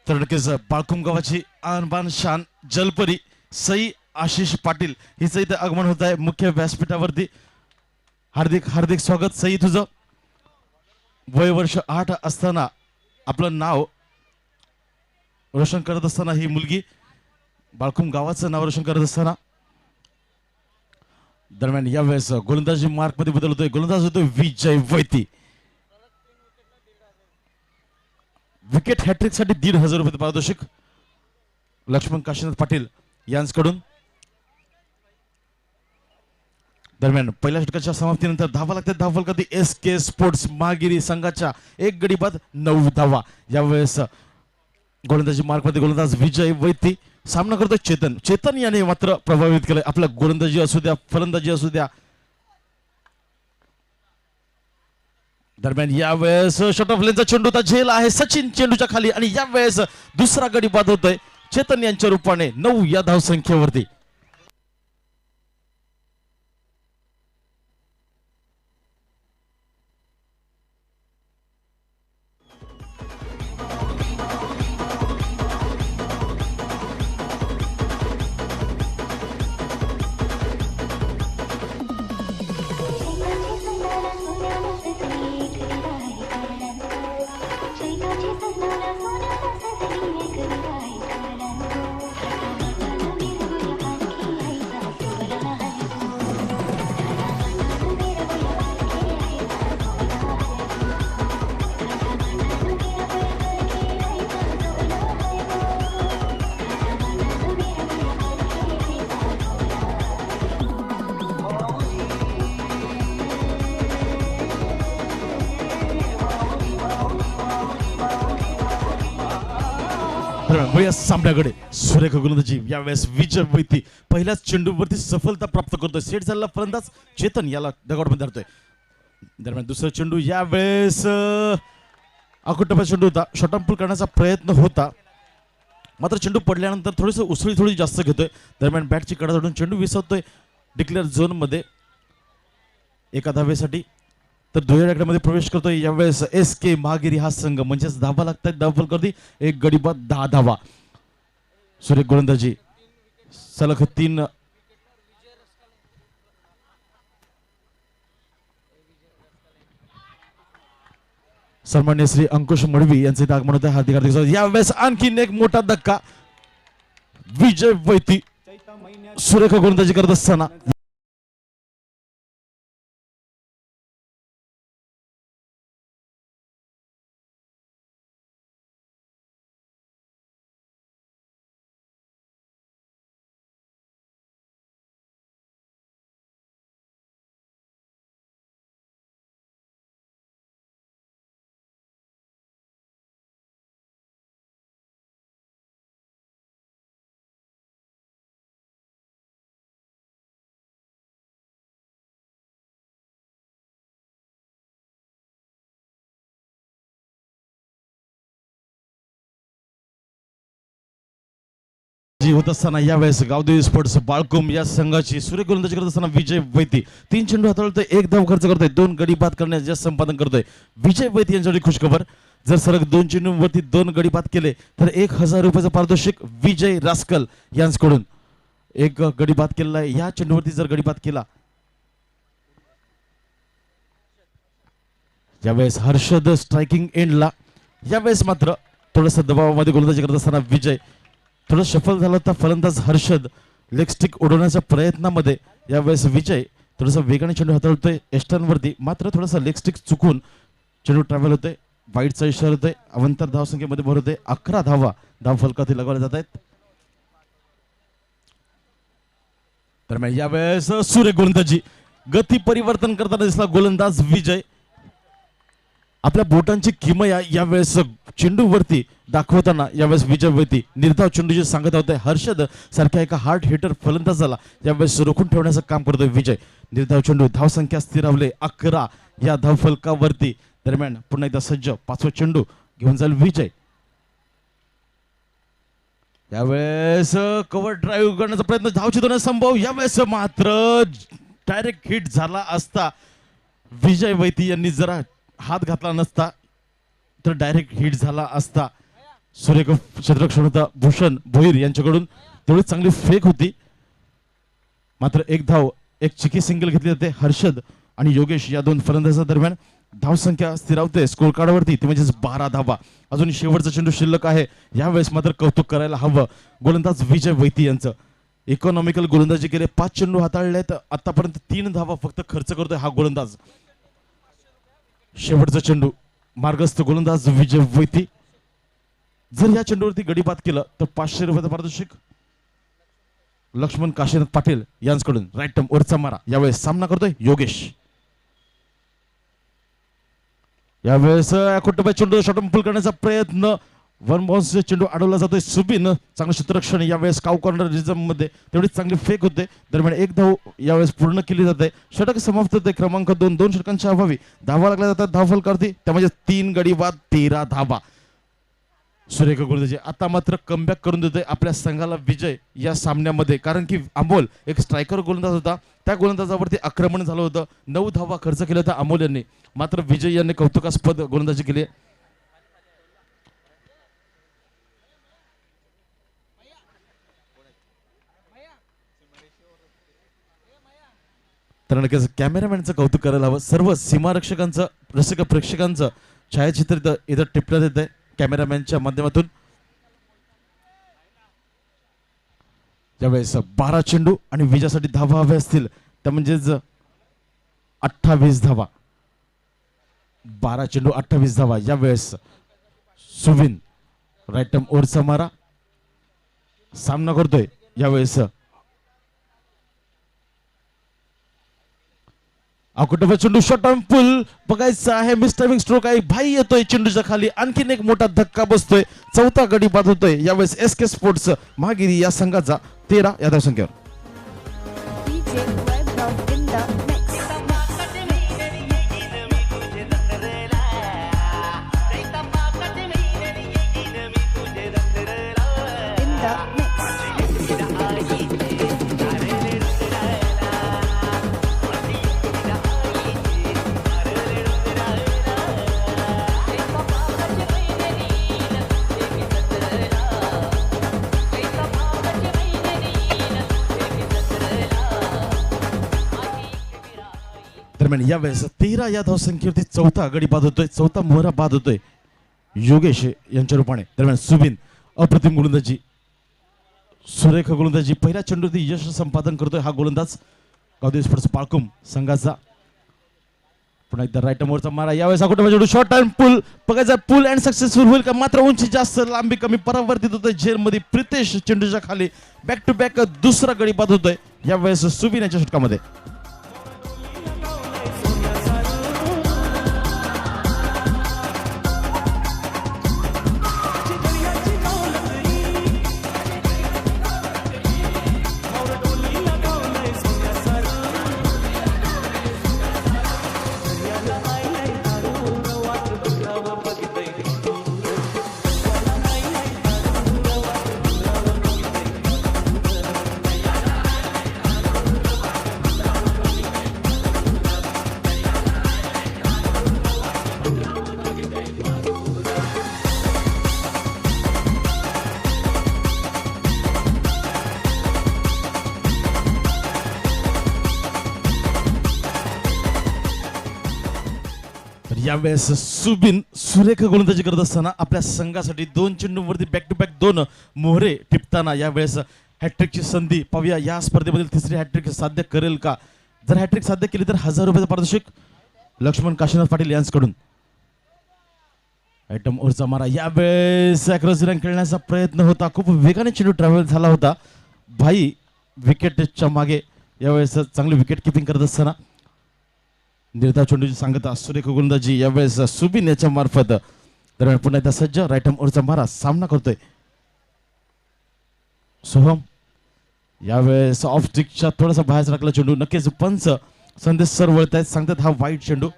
तर नक्कीच बाळकुम गावाची आणबान शान जलपरी सई आशिष पाटील हिचं इथे आगमन होत आहे मुख्य व्यासपीठावरती. हार्दिक हार्दिक स्वागत सई तुझं. वय वर्ष 8 असताना आपलं नाव रोशन करत असताना ही मुलगी बाळकुम गावाचं नाव रोशन करत असताना. दरम्यान यावेळेस गोलंदाजी मार्क मध्ये बदल होतोय. गोलंदाज होतोय विजय वैती. विकेट हॅट्रिक साठी 1,500 रुपये पारितोषिक लक्ष्मण काशीनाथ पाटील यांच्याकडून. दरम्यान पहिल्या षटकाच्या समाप्तीनंतर धावा लागतात धावा फलकाती SK स्पोर्ट्स महागिरी संघाच्या. 1 गडी बाद 9 धावा. यावेळेस गोलंदाजी मार्क मध्ये गोलंदाज विजय वैती. सामना करतोय चेतन. चेतन याने मात्र प्रभावित केलंय. आपल्या गोलंदाजी असू द्या फलंदाजी असू द्या. दरम्यान यावेळेस शॉट ऑफ लेनचा चेंडू होता. झेल आहे सचिन चेंडूच्या खाली आणि यावेळेस दुसरा गडी बाद होतोय चेतन यांच्या रूपाने 9 या धावसंख्येवरती. दरम्यान या सामन्याकडे सुरेख गोलंदाजी यावेळेस विजय वैती पहिल्याच चेंडूवरती सफलता प्राप्त करतोय. सेट झालेला फलंदाज चेतन याला डगआउटमध्ये धरतोय. दरम्यान दुसरा चेंडू यावेळेस अकुटपा चेंडू होता. शॉर्टअँपूल करण्याचा प्रयत्न होता, मात्र चेंडू पडल्यानंतर थोडीसं उसळी थोडी जास्त घेतोय. दरम्यान बॅटची कडा जोडून चेंडू विसरतोय डिक्लेअर झोन मध्ये एका धावेसाठी. तर दुहेरी मध्ये प्रवेश करतोय यावेळेस एस के महागिरी हा संघ. म्हणजेच धावा लागतात. धावफल करते एक गडी बाद 10 धावा. सुरेख गोलंदाजी सलग 3 सन्मान्य श्री अंकुश मडवी यांचे इथे आगमन होते. हार्दिक हार्दिक स्वागत. यावेळेस आणखीन एक मोठा धक्का. विजय वैती सुरेख गोलंदाजी करत असताना होत असताना यावेळेस गावदेवी स्पोर्ट्स बाळकुम या संघाची सुरेख गोलंदाजी करत असताना विजय वैती 3 चेंडू हाताळतोय. 1 धाव खर्च करतोय. 2 गडी बाद करण्यास यश संपादन करतोय विजय वैती यांच्यासाठी खुशखबर. जर सलग 2 चेंडूंवरती 2 गडी बाद केले तर 1000 रुपयाचं पारितोषिक विजय रास्कल यांच्याकडून. 1 गडी बाद केलेला आहे. या चेंडूवरती जर गडी बाद केला यावेळेस हर्षद स्ट्रायकिंग एंडला. यावेळेस मात्र थोडंसं दबावामध्ये गोलंदाजी करत असताना विजय थोडं सफल झाला होता. फलंदाज हर्षद लेग स्टिक उडवण्याच्या प्रयत्नामध्ये यावेळेस विजय थोडासा वेगाने चेंडू हाताळतोय एस्टर्नवरती, मात्र थोडासा लेग स्टिक चुकून चेंडू ट्रॅव्हल होतोय. वाईटचा इशारा होतोय. अवंतर धावसंख्येमध्ये भर होते. 11 धावा धाव फलकातील लगावल्या जात आहेत. दरम्यान यावेळेस सुरेख गोलंदाजी गती परिवर्तन करताना दिसला गोलंदाज विजय. आपल्या बोटांची किमया यावेळेस चेंडूवरती दाखवताना यावेळेस विजय वैती निर्धाव चेंडूची सांगत होते. हर्षद सारख्या एका हार्ड हिटर फलंदाजाला यावेळेस रोखून ठेवण्याचं काम करतोय विजय. निर्धाव चेंडू धावसंख्या स्थिरावले 11 या धावफलकावरती. दरम्यान पुन्हा एकदा सज्ज 5वा चेंडू घेऊन जाईल विजय. यावेळेस कव्हर ड्राईव्ह करण्याचा प्रयत्न धावची दोन संभव. यावेळेस मात्र डायरेक्ट हिट झाला असता विजय वैती यांनी जरा हात घातला नसता तर डायरेक्ट हिट झाला असता. सुरेख क्षेत्ररक्षण होता भूषण भोईर यांच्याकडून. तेवढी चांगली फेक होती, मात्र 1 धाव 1 चिकी सिंगल घेतली जाते. हर्षद आणि योगेश या 2 फलंदाजा दरम्यान धावसंख्या स्थिरावते स्कोर कार्डवरती, ती म्हणजेच 12 धावा. अजून शेवटचा चेंडू शिल्लक आहे. यावेळेस मात्र कौतुक करायला हवं गोलंदाज विजय वैती यांचं. इकॉनॉमिकल गोलंदाजी केले. 5 चेंडू हाताळलेत. आतापर्यंत 3 धावा फक्त खर्च करतोय हा गोलंदाज. शेवटचा चेंडू मार्गस्थ गोलंदाज विजय वैती. जर या चेंडूवरती गडी बाद केलं तर 500 रुपयाचं पारितोषिक लक्ष्मण काशीनाथ पाटील यांच्याकडून. राईट टर्म वरचा मारा. यावेळेस सामना करतोय योगेश. यावेळेस कुटुंबा चेंडू शॉर्टअँपूल करण्याचा प्रयत्न. 1 बाउन्स चेंडू अडवला जातोय. सुबिन चांगलं क्षेत्ररक्षण. यावेळेस काव कॉर्नर रिझम मध्ये तेवढी चांगली फेक होते. दरम्यान 1 धाव यावेळेस पूर्ण केली जाते. षटक समाप्त होते. क्रमांक 2 2 षटकांच्या अभावी धावा लागल्या जातात धावफलकावरती. त्यामध्ये 3 गडी बाद 13 धावा. सुरेख गोलंदाजी आता मात्र कमबॅक करून देतोय आपल्या संघाला विजय या सामन्यामध्ये. कारण की अमोल एक स्ट्रायकर गोलंदाज होता. त्या गोलंदाजावरती आक्रमण झालं होतं. 9 धावा खर्च केल्या होत्या अमोल यांनी, मात्र विजय यांनी कौतुकास्पद गोलंदाजी केली. तर नक्कीच कॅमेरामॅनचं कौतुक करायला हवं. सर्व सीमारक्षकांचं रसिक प्रेक्षकांचं छायाचित्र इथं टिपण्यात येत आहे कॅमेरामॅनच्या माध्यमातून. त्यावेळेस 12 चेंडू आणि विजयासाठी धावा हव्या असतील त्या म्हणजेच 28 धावा. 12 चेंडू 28 धावा. यावेळेस सुविन राईट टर्म ओरचा मारा सामना करतोय. यावेळेस अकुटोबा चेंडू शॉट ऑन पुल बघायचं आहे. मिस टायमिंग स्ट्रोक आहे. भाई येतोय चेंडूच्या खाली. आणखीन एक मोठा धक्का बसतोय. चौथा गडी बाद होतोय यावेळेस SK स्पोर्ट्स महागिरी या संघाचा 13 या धावसंख्येवर. DJ Webdog in the mix. In the mix. दरम्यान यावेळेस 13 या धावसंख्येवरती चौथा गडी बाद होतोय. चौथा मोहरा बाद होतोय योगेश यांच्या रूपाने. दरम्यान सुबिन अप्रतिम गोलंदाजी, सुरेख गोलंदाजी. पहिल्या चेंडूवरती यश संपादन करतोय हा गोलंदाज गावदेवी स्पोर्ट्स पाळकुम संघाचा. पुन्हा एकदा राईट मोरचा मारा. यावेळेस अकुटोबा चेंडू शॉर्ट अँड पुल बघायचा. पुल अँड सक्सेसफुल होईल का? मात्र उंची जास्त, लांबी कमी, परावर्तित होतोय झेलमध्ये. प्रितेश चेंडूच्या खाली बॅक टू बॅक दुसरा गडी बाद होतोय यावेळेस सुबिन यांच्या षटकामध्ये. यावेळेस सुबिन सुरेख गोलंदाजी करत असताना आपल्या संघासाठी 2 चेंडूंवरती बॅक टू बॅक 2 मोहरे टिपताना यावेळेस हॅट्रिकची संधी पाहूया. या स्पर्धेमधील तिसरी हॅट्रिक साध्य करेल का? जर हॅट्रिक साध्य केली तर 1000 रुपयाचं पारितोषिक लक्ष्मण काशीनाथ पाटील यांच्याकडून. आयटम ओरचा मारा. यावेळेस क्रॉस रन खेळण्याचा प्रयत्न होता. खूप वेगाने चेंडू ट्रॅव्हल झाला होता. भाई विकेटच्या मागे यावेळेस चांगली विकेट किपिंग करत असताना निर्धाव चेंडूची सांगता सुरेख गोलंदाजी यावेळेस सुबिन याच्या मार्फत. दरम्यान पुन्हा एकदा सज्ज राईट ओरचा मारा सामना करतोय सोहम. यावेळेस ऑफ स्टिकच्या थोडासा बाहेर टाकला चेंडू. नक्कीच पंच संदेश सर वळत आहेत, सांगतात हा वाईट चेंडू.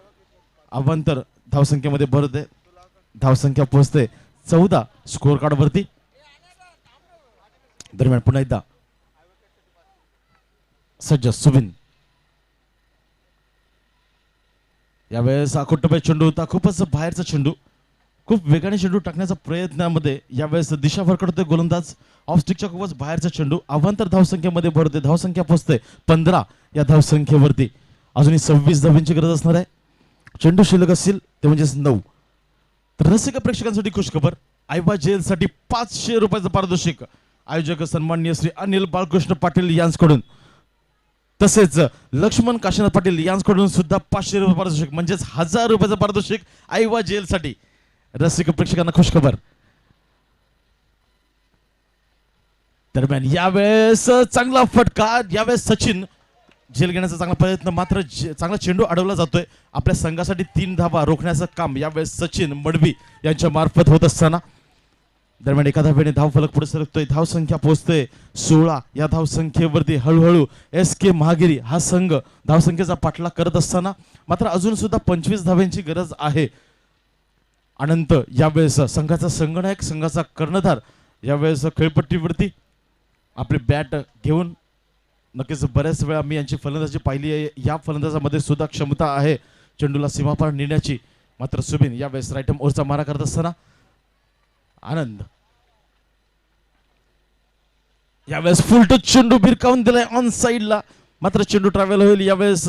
अवांतर धावसंख्येमध्ये भर होते. धावसंख्या पोहोचते 14 स्कोअर कार्ड वरती. दरम्यान पुन्हा एकदा सज्ज सुबिन. यावेळेस अकुटोबा चेंडू होता. खूपच बाहेरचा चेंडू. खूप वेगाने चेंडू टाकण्याचा प्रयत्नामध्ये यावेळेस दिशा भरकडतोय गोलंदाज. ऑफ स्टिकच्या खूपच बाहेरचा चेंडू. अवांतर धावसंख्येमध्ये भर होते. धावसंख्या पोहोचते 15 या धावसंख्येवरती. अजूनही 26 धावांची गरज असणार आहे. चेंडू शिल्लक असतील ते म्हणजेच 9. तर रसिक प्रेक्षकांसाठी खुशखबर. आयबा जेलसाठी 500 रुपयाचं पारितोषिक आयोजक सन्माननीय श्री अनिल बाळकृष्ण पाटील यांच्याकडून. तसेच लक्ष्मण काशीनाथ पाटील यांच्याकडून सुद्धा 500 रुपये पारितोषिक म्हणजेच 1000 रुपयाचं पारितोषिक आयवा जेलसाठी. रसिक प्रेक्षकांना खुशखबर. दरम्यान यावेळेस चांगला फटका. यावेळेस सचिन झेल घेण्याचा चांगला प्रयत्न, मात्र चांगला चेंडू अडवला जातोय. आपल्या संघासाठी 3 धावा रोखण्याचं काम यावेळेस सचिन मडवी यांच्या मार्फत होत असताना. दरम्यान एका धावेने धाव फलक पुढे सरकतोय. धावसंख्या पोहोचते 16 या धावसंख्येवरती. हळूहळू SK महागिरी हा संघ धावसंख्येचा पाठलाग करत असताना मात्र अजून सुद्धा 25 धाव्यांची गरज आहे. अनंत यावेळेस संघाचा संगनायक, संघाचा कर्णधार यावेळेस खेळपट्टीवरती आपली बॅट घेऊन. नक्कीच बऱ्याच वेळा मी यांची फलंदाजी पाहिली आहे. या फलंदाजामध्ये सुद्धा क्षमता आहे चेंडूला सीमापार नेण्याची. मात्र सुबिन यावेळेस राईट ओरचा मारा करत असताना आनंद यावेळेस फुल टच चेंडू भिरकावून दिलाय ऑन साइडला. मात्र चेंडू ट्रॅव्हल होईल यावेळेस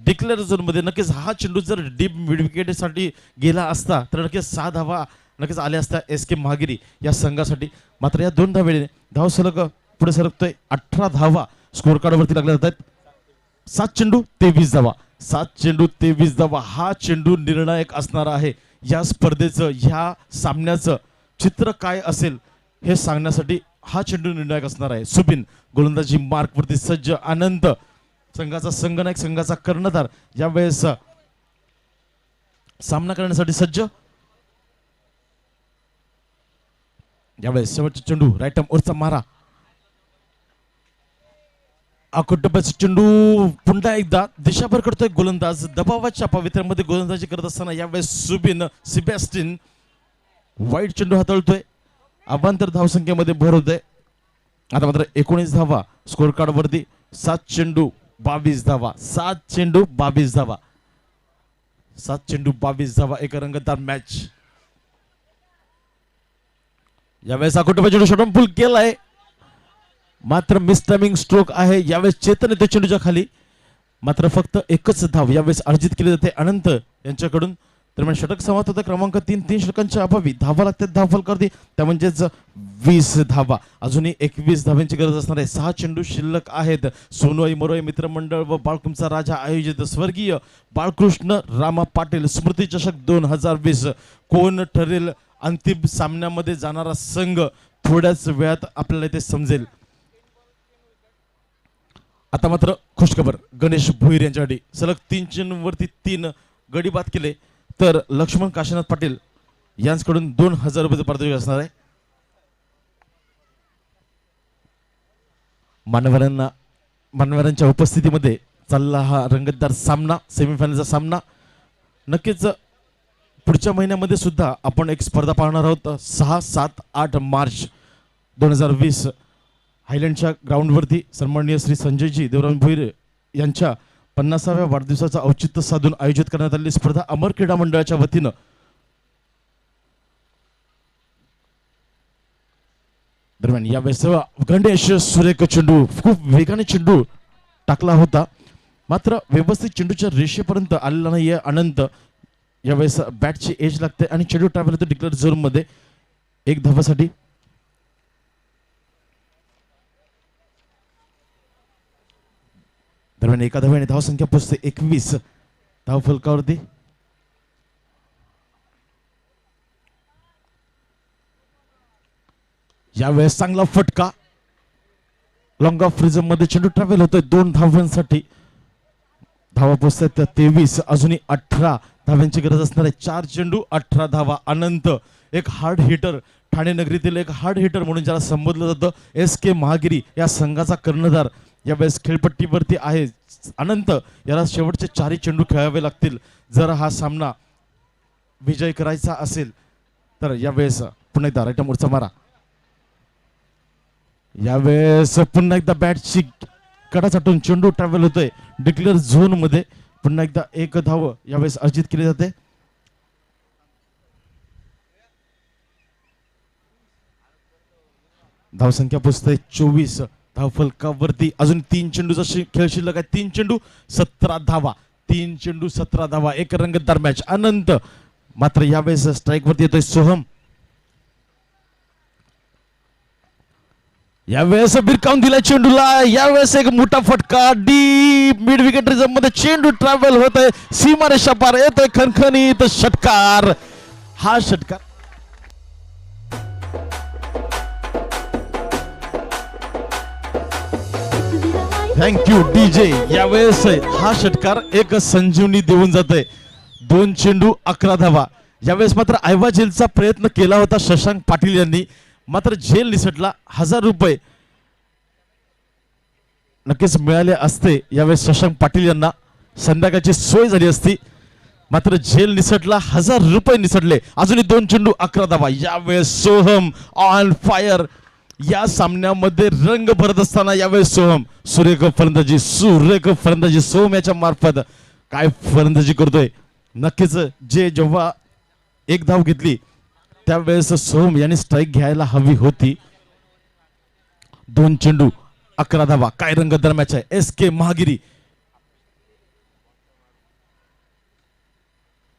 डिक्लेअर झोन मध्ये. नक्कीच हा चेंडू जर डीप मिड विकेटसाठी गेला असता तर नक्कीच 6 धावा नक्कीच आल्या असत्या SK महागिरी या संघासाठी. मात्र या 2 धावेने धाव सलग पुढे सरकतोय. 18 धावा स्कोर कार्डवरती लागल्या जात आहेत. 7 चेंडू 23 धावा. 7 चेंडू 23 धावा. हा चेंडू निर्णायक असणार आहे. या स्पर्धेचं, ह्या सामन्याचं चित्र काय असेल हे सांगण्यासाठी हा चेंडू निर्णायक असणार आहे. सुबिन गोलंदाजी मार्कवरती सज्ज. आनंद संघाचा संघनायक संघाचा कर्णधार यावेळेस सामना करण्यासाठी सज्ज. यावेळेस शेवटचा चेंडू राईट ओरचा मारा. अकोटप्याचा चेंडू पुन्हा एकदा दिशाभर करतोय गोलंदाज. दबावाच्या पवित्र्यामध्ये गोलंदाजी करत असताना यावेळेस सुबिन सिबॅस्टिन वाईट चेंडू हाताळतोय. अवांतर धावसंख्येमध्ये भर होते. आता मात्र 19 धावा स्कोर कार्ड वरती. 7 चेंडू 22 धावा. 7 चेंडू 22 धावा. 7 चेंडू 22 धावा. एक रंगतदार मॅच. यावेळेस अकोटप्या चेंडू शॉर्ट पूल केलाय मात्र मिस टायमिंग स्ट्रोक आहे. यावेळेस चेतन येतो चेंडूच्या खाली मात्र फक्त एकच धाव यावेळेस अर्जित केली जाते अनंत यांच्याकडून. दरम्यान षटक समाप्त होता क्रमांक 3. 3 षटकांच्या अभावी धावा लागतात धावफलकावरती. त्या म्हणजेच 20 धावा. अजूनही 21 धावांची गरज असणार आहे. 6 चेंडू शिल्लक आहेत. सोनोई मोरोई मित्रमंडळ व बाळकुंचा राजा आयोजित स्वर्गीय बाळकृष्ण रामा पाटील स्मृती चषक 2020. कोण ठरेल अंतिम सामन्यामध्ये जाणारा संघ थोड्याच वेळात आपल्याला ते समजेल. आता मात्र खुशखबर गणेश भोईर यांच्यासाठी सलग 3 चेंडूवरती 3 गडी बाद केले तर लक्ष्मण काशीनाथ पाटील यांच्याकडून 2000 रुपये पारितोषिक असणार आहे. मान्यवरांच्या उपस्थितीमध्ये चालला हा रंगतदार सामना सेमीफायनलचा सामना. नक्कीच पुढच्या महिन्यामध्ये सुद्धा आपण एक स्पर्धा पाहणार आहोत. 6, 7, 8 मार्च 2020 हायलँडच्या ग्राउंडवरती सन्माननीय श्री संजयजी देवराम भोईर यांच्या 50व्या वाढदिवसाचं औचित्य साधून आयोजित करण्यात आलेली स्पर्धा अमर क्रीडा मंडळाच्या वतीनं दरम्यान यावेळेस गणेश सुरेख चेंडू खूप वेगाने चेंडू टाकला होता मात्र व्यवस्थित चेंडूच्या रेषेपर्यंत आलेला नाहीये. अनंत यावेळेस बॅटची एज लागते आणि चेंडू ट्रॅव्हल होतो डिक्लेअर झोन मध्ये 1 धावासाठी. दरम्यान एका धाव्याने धावसंख्या पोहोचते 21 धावफलकावरती. यावेळेस चांगला फटका लॉंग ऑफ रिझम मध्ये चेंडू ट्रॅव्हल होतोय 2 धावांसाठी. धावा पोहोचतात 23. अजूनही 18 धाव्यांची गरज असणार आहे. 4 चेंडू 18 धावा. अनंत एक हार्ड हिटर ठाणे नगरीतील एक हार्ड हिटर म्हणून ज्याला संबोधलं जातं SK महागिरी या संघाचा कर्णधार यावेळेस खेळपट्टीवरती आहे. अनंत याला शेवटचे 4 चेंडू खेळावे लागतील जर हा सामना विजय करायचा असेल तर. यावेळेस पुन्हा एकदा राईट मोर्चा मारा. यावेळेस पुन्हा एकदा बॅटची कडा चाटून चेंडू ट्रॅव्हल होतोय डिक्लेअर झोन मध्ये. पुन्हा एकदा 1 धाव यावेळेस अर्जित केली जाते. धावसंख्या पोहोचते 24 धावफलकावरती. अजून 3 चेंडूचा खेळ शिल्लक आहे. 3 चेंडू 17 धावा. 3 चेंडू 17 धावा. एक रंगतदार मॅच. अनंत मात्र यावेळेस स्ट्राईक वरती येतोय सोहम. यावेळेस बिरकावून दिला चेंडूला. यावेळेस एक मोठा फटका डीप मिड विकेट रिझम मध्ये चेंडू ट्रॅव्हल होतोय सीमारेषा पार येतोय खणखणीत षटकार. हा षटकार थँक्यू डीजे. यावेळेस हा षटकार एक संजीवनी देऊन जातोय. 2 चेंडू 11 धावा. यावेळेस मात्र आयवा झेलचा प्रयत्न केला होता शशांक पाटील यांनी मात्र झेल निसटला. 1000 रुपये नक्कीच मिळाले असते यावेळेस शशांक पाटील यांना. संध्याकाळची सोय झाली असती मात्र झेल निसटला. 1000 रुपये निसटले. अजूनही 2 चेंडू 11 धावा. यावेळेस सोहम ऑन फायर. या सामन्यामध्ये रंग भरत असताना यावेळेस सोहम सुरेख फलंदाजी सोहम याच्या मार्फत काय फलंदाजी करतोय. नक्कीच जेव्हा 1 धाव घेतली त्यावेळेस सोहम यांनी स्ट्राईक घ्यायला हवी होती. 2 चेंडू 11 धावा. काय रंगतदार मॅच आहे. SK महागिरी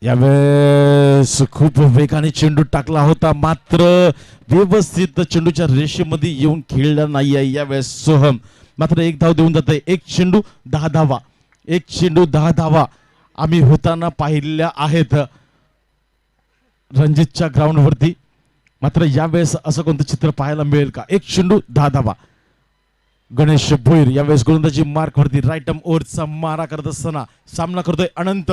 यावेळेस खूप वेगाने चेंडू टाकला होता मात्र व्यवस्थित चेंडूच्या रेषेमध्ये येऊन खेळला नाही आहे. यावेळेस सोहम मात्र 1 धाव देऊन जाते. 1 चेंडू 10 धावा. 1 चेंडू 10 धावा आम्ही होताना पाहिल्या आहेत रणजितच्या ग्राउंडवरती. मात्र यावेळेस असं कोणतं चित्र पाहायला मिळेल का. 1 चेंडू 10 धावा. गणेश भोईर यावेळेस गोलंदाजी मार्क वरती राईट आर्म ओव्हरचा मारा करत असताना सामना करतोय अनंत.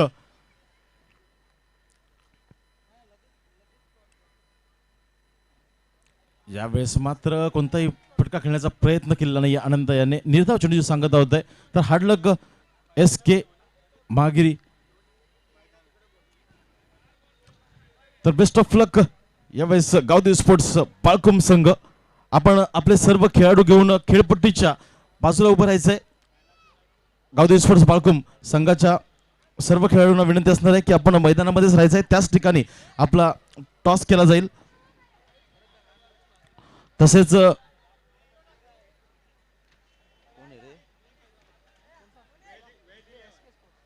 यावेळेस मात्र कोणताही फटका खेळण्याचा प्रयत्न केलेला नाही अनंत याने. निर्धाव चेंडू सांगत आहोत आहे तर हार्डलक SK महागिरी. तर बेस्ट ऑफ लक यावेळेस गावदेवी स्पोर्ट्स बाळकुम संघ. आपण आपले सर्व खेळाडू घेऊन खेळपट्टीच्या बाजूला उभं राहायचंय. गावदेवी स्पोर्ट्स बाळकुम संघाच्या सर्व खेळाडूंना विनंती असणार आहे की आपण मैदानामध्येच राहायचंय. त्याच ठिकाणी आपला टॉस केला जाईल. तसेच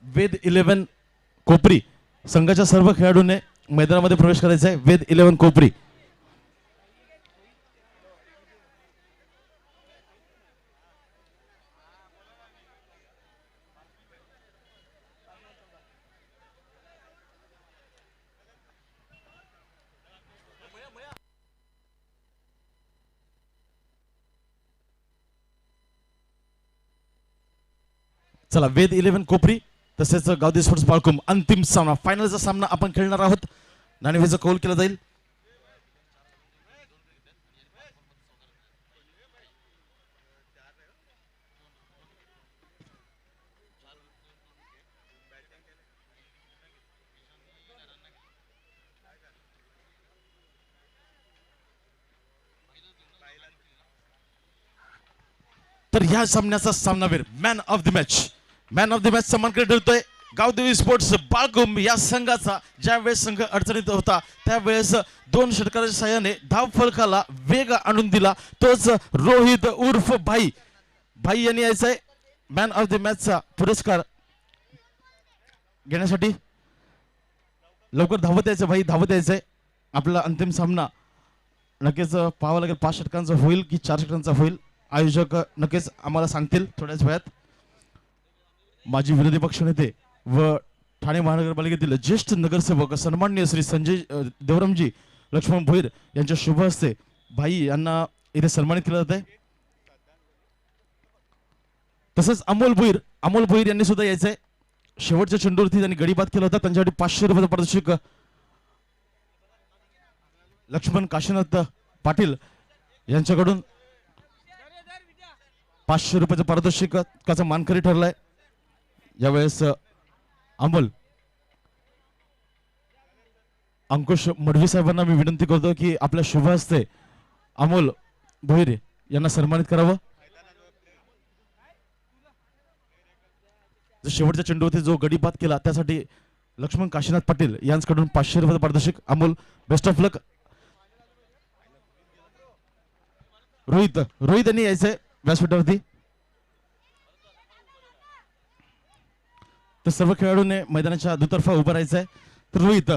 वेद 11 कोपरी संघाच्या सर्व खेळाडूंनी मैदानामध्ये प्रवेश करायचा आहे. वेद 11 कोपरी. चला वेद 11 कोपरी तसेच गावदेवी स्पोर्ट्स बाळकुम अंतिम सामना फायनलचा सामना आपण खेळणार आहोत. नाणेफेचा कौल केला जाईल. तर ह्या सामन्याचा सामनावीर मॅन ऑफ द मॅच सन्मान ठरतोय गावदेवी स्पोर्ट्स बाळकुम या संघाचा. ज्या वेळेस संघ अडचणीत होता त्यावेळेस 2 षटकाराच्या साहाय्याने धाव फलकाला वेग आणून दिला तोच रोहित उर्फ भाई यांनी यायचंय. मॅन ऑफ द मॅचचा पुरस्कार घेण्यासाठी लवकर धावत यायचं भाई, धावत यायचंय. आपला अंतिम सामना नक्कीच पाहावा लागेल 5 षटकांचा होईल की 4 षटकांचा होईल. आयोजक नक्कीच आम्हाला सांगतील थोड्याच वेळात. माजी विरोधी पक्षनेते व ठाणे महानगरपालिकेतील ज्येष्ठ नगरसेवक सन्माननीय श्री संजय देवरामजी लक्ष्मण भोईर यांच्या शुभ हस्ते भाई यांना इथे सन्मानित केलं जात आहे. तसंच अमोल भोईर यांनी सुद्धा यायचंय. शेवटच्या चेंडूवरती त्यांनी गडी बाद केला होता. त्यांच्यासाठी 500 रुपयाचा पारितोषिक लक्ष्मण काशीनाथ पाटील यांच्याकडून 500 रुपयाचं पारितोषिकाचा मानकरी ठरलाय. यावेळेस अंमल अंकुश मडवी साहेबांना मी विनंती करतो की आपल्या शुभ हस्ते अमोल भोईर यांना सन्मानित करावं. शेवटच्या चेंडूवरती जो गडी बाद केला त्यासाठी लक्ष्मण काशीनाथ पाटील यांच्याकडून 500 रुपयाचं पारितोषिक. अमोल बेस्ट ऑफ लक. रोहित यांनी यायचंय व्यासपीठावरती. तर सर्व खेळाडूंनी मैदानाच्या दुतर्फा उभं राहायचंय. तर रोहित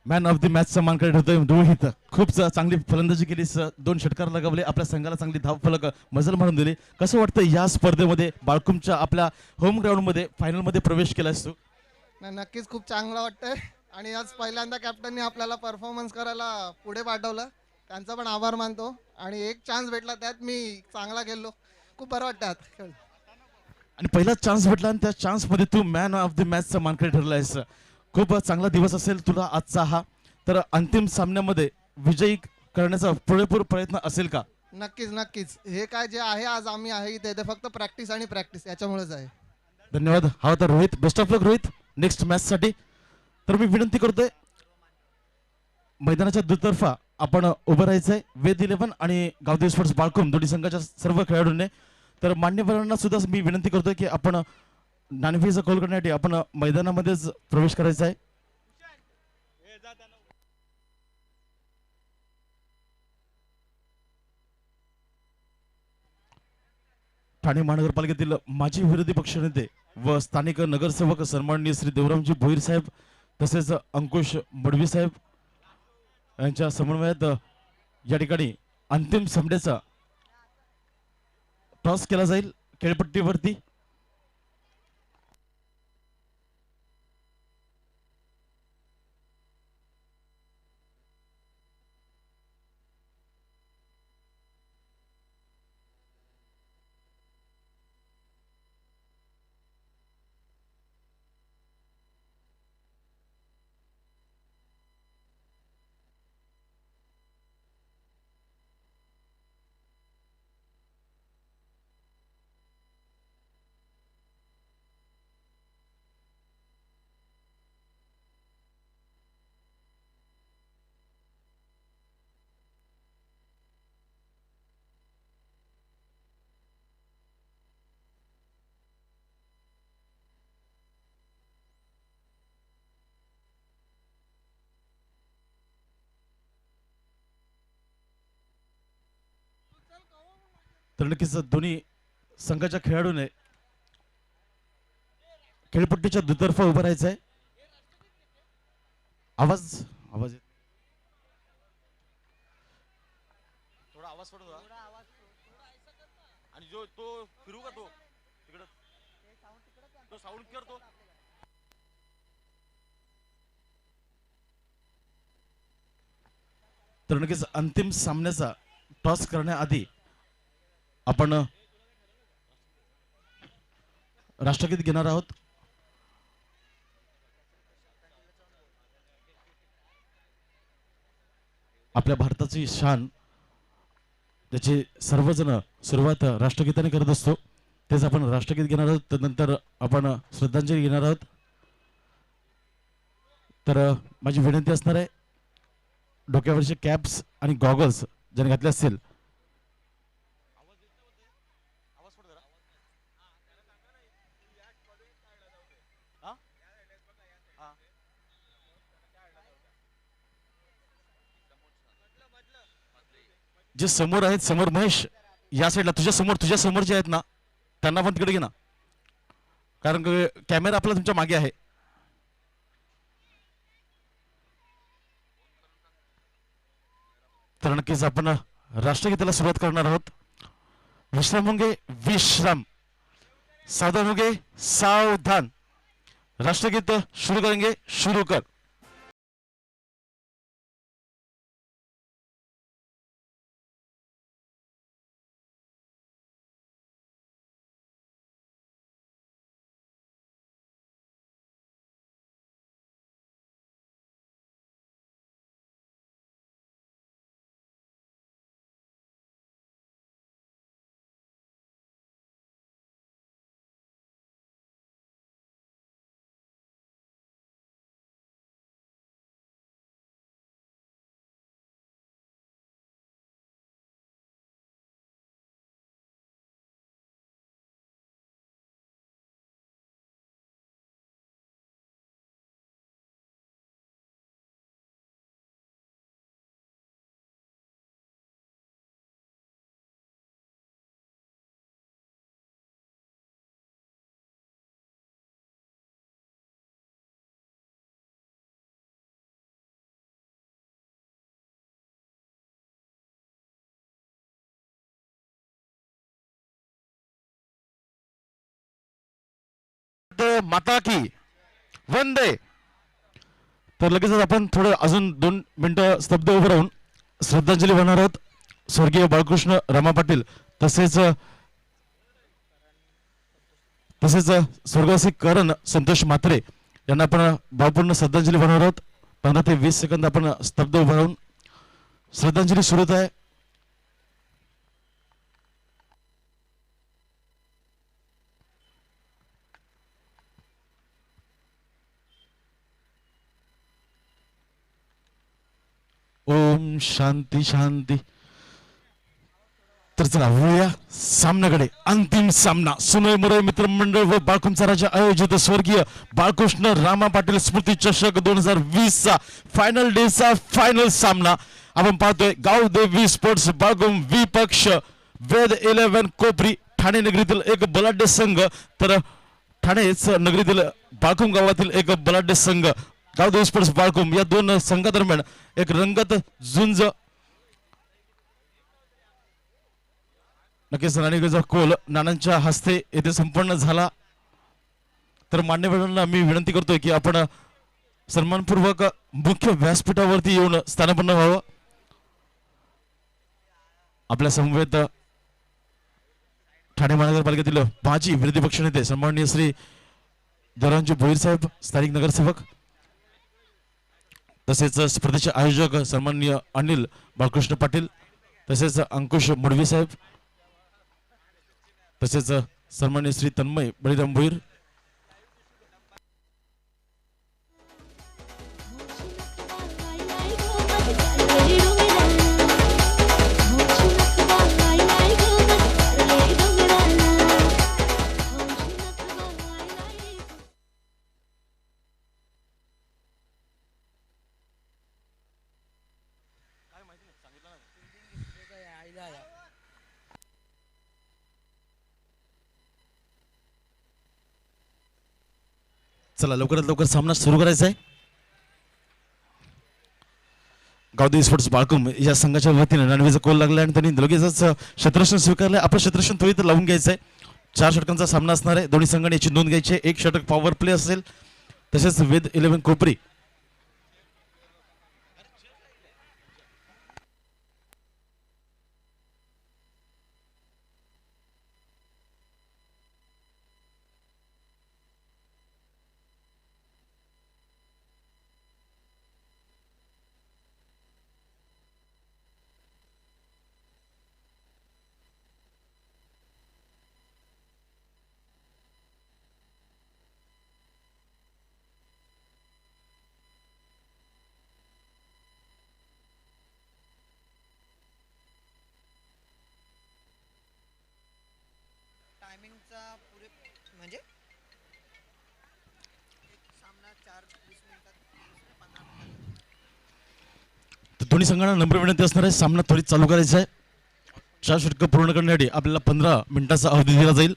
मॅन ऑफ द मॅचचा मानकरी ठरतोय. रोहित खूप चांगली फलंदाजी केली. 2 षटकार लगावले. आपल्या संघाला चांगली धाव फलक मजल म्हणून दिली. कसं वाटतं या स्पर्धेमध्ये बाळकुमच्या आपल्या होम ग्राउंड मध्ये फायनल मध्ये प्रवेश केलास तू? नाही, नक्कीच खूप चांगलं वाटतंय. आणि आज पहिल्यांदा कॅप्टननी आपल्याला परफॉर्मन्स करायला पुढे पाठवलं. त्यांचा पण आभार मानतो. आणि एक चान्स भेटला त्यात मी चांगला गेलो. खूप बरं वाटतं आज खेळ. आणि पहिला चान्स भेटला आणि त्या चान्स मध्ये तू मॅन ऑफ द मॅचचा मानकरी ठरलायस. खूप चांगला दिवस असेल तुला आजचा हा. तर अंतिम सामन्यामध्ये विजयी करण्याचा पुरेपूर प्रयत्न असेल का? नक्कीच हे काय जे आहे आज आम्ही आहे इथे ते फक्त प्रॅक्टिस आणि प्रॅक्टिस याच्यामुळेच आहे. धन्यवाद. हा होता Rohit. Best of luck Rohit next match साठी. तर मी विनंती करतोय मैदानाच्या दुतर्फा आपण उभं राहायचंय. वेद 11 आणि गावदेवी स्पोर्ट्स बाळकुम दोन्ही संघाच्या सर्व खेळाडूंनी. तर मान्यवरांना सुद्धा मी विनंती करतोय की आपण नाणेफेचा कौल करण्यासाठी आपण मैदानामध्येच प्रवेश करायचा आहे. ठाणे महानगरपालिकेतील माजी विरोधी पक्षनेते व स्थानिक नगरसेवक सन्माननीय श्री देवरामजी भोईर साहेब तसेच अंकुश मडवी साहेब यांच्या समन्वयात या ठिकाणी अंतिम सामन्याचा टॉस केला जाईल खेळपट्टीवरती. तर नक्कीच दोन्ही संघाच्या खेळाडूने खेळपट्टीच्या दुतर्फा उभं राहायचं आहे. आवाज आवाज थोडा आवाज आणि जो तो फिरू का तो तिकडं तो साऊंड करतो. तर नक्कीच अंतिम सामन्याचा टॉस करण्याआधी आपण राष्ट्रगीत घेणार आहोत. आपल्या भारताची शान त्याचे सर्वजण सुरुवात राष्ट्रगीताने करत असतो. तेच आपण राष्ट्रगीत घेणार आहोत. त्यानंतर आपण श्रद्धांजली घेणार आहोत. तर माझी विनंती असणार आहे, डोक्यावरचे कॅप्स आणि गॉगल्स ज्याने घातले असतील जे समोर आहेत, समोर महेश या साईडला तुझ्या समोर जे आहेत ना त्यांना पण तिकडे घे ना, कारण कॅमेरा आपला तुमच्या मागे आहे. तर नक्कीच आपण राष्ट्रगीताला सुरुवात करणार आहोत. विश्राम होंगे विश्राम, सावधान होंगे सावधान. राष्ट्रगीत शुरू करेंगे, शुरू कर. माता की वंदे. तर लगेचच आपण थोडं अजून 2 मिनिटं स्तब्ध उभं राहून श्रद्धांजली वाहणार आहोत स्वर्गीय बाळकृष्ण रमा पाटील तसेच स्वर्गवासी करण संतोष म्हात्रे यांना आपण भावपूर्ण श्रद्धांजली वाहणार आहोत. 15 ते 20 सेकंद आपण स्तब्ध उभं राहून श्रद्धांजली सुरू आहे. ओम शांती शांती. तर चला वळूया सामन्याकडे. अंतिम सामना सुनय मुरई मित्रमंडळ व बाळकुंचा राजा आयोजित स्वर्गीय बाळकृष्ण रामा पाटील स्मृती चषक 2020 चा फायनल डे चा फायनल सामना आपण पाहतोय. गाव देवी स्पोर्ट्स बाळगुम विपक्ष वेद 11 कोपरी ठाणे नगरीतील एक बलाढ्य संघ, तर ठाणेच नगरीतील बाळकुम गावातील एक बलाढ्य संघ गावदेवी स्पोर्ट्स बाळकुम या दोन संघादरम्यान एक रंगत झुंज. नक्कीच राणीगंज कोल नानांच्या हस्ते येथे संपन्न झाला. तर मान्यवरांना मी विनंती करतोय की आपण सन्मानपूर्वक मुख्य व्यासपीठावरती येऊन स्थानापन्न व्हावं. आपल्या समवेत ठाणे महानगरपालिकेतील माजी विरोधी पक्षनेते सन्माननीय श्री देवरामजी भोईर साहेब स्थानिक नगरसेवक, तसेच स्पर्धेचे आयोजक सन्माननीय अनिल बाळकृष्ण पाटील, तसेच अंकुश मुडवी साहेब, तसेच सन्माननीय श्री तन्मय बळीराम भोईर, चला लवकरात लवकर सामना सुरू करायचा आहे. गावदेवी स्पोर्ट्स बाळकुम या संघाच्या वतीने रणवीचा कोल लागला आणि त्यांनी लगेचच क्षेत्ररक्षण स्वीकारले. आपण क्षेत्ररक्षण त्वरित लावून घ्यायचं आहे. 4 षटकांचा सामना असणार आहे. दोन्ही संघाने याची नोंद घ्यायची आहे. 1 षटक पॉवर प्ले असेल. तसेच वेद 11 कोपरी टायमिंगचा पुरे म्हणजे सामना 4-20 मिनिटात 15 मिनिटात. तर दोन्ही संघांना नंबर विनंती असणार आहे. सामना त्वरित चालू करायचा आहे. 4 षटकं पूर्ण करण्यासाठी आपल्याला 15 मिनिटाचा अवधी दिला जाईल.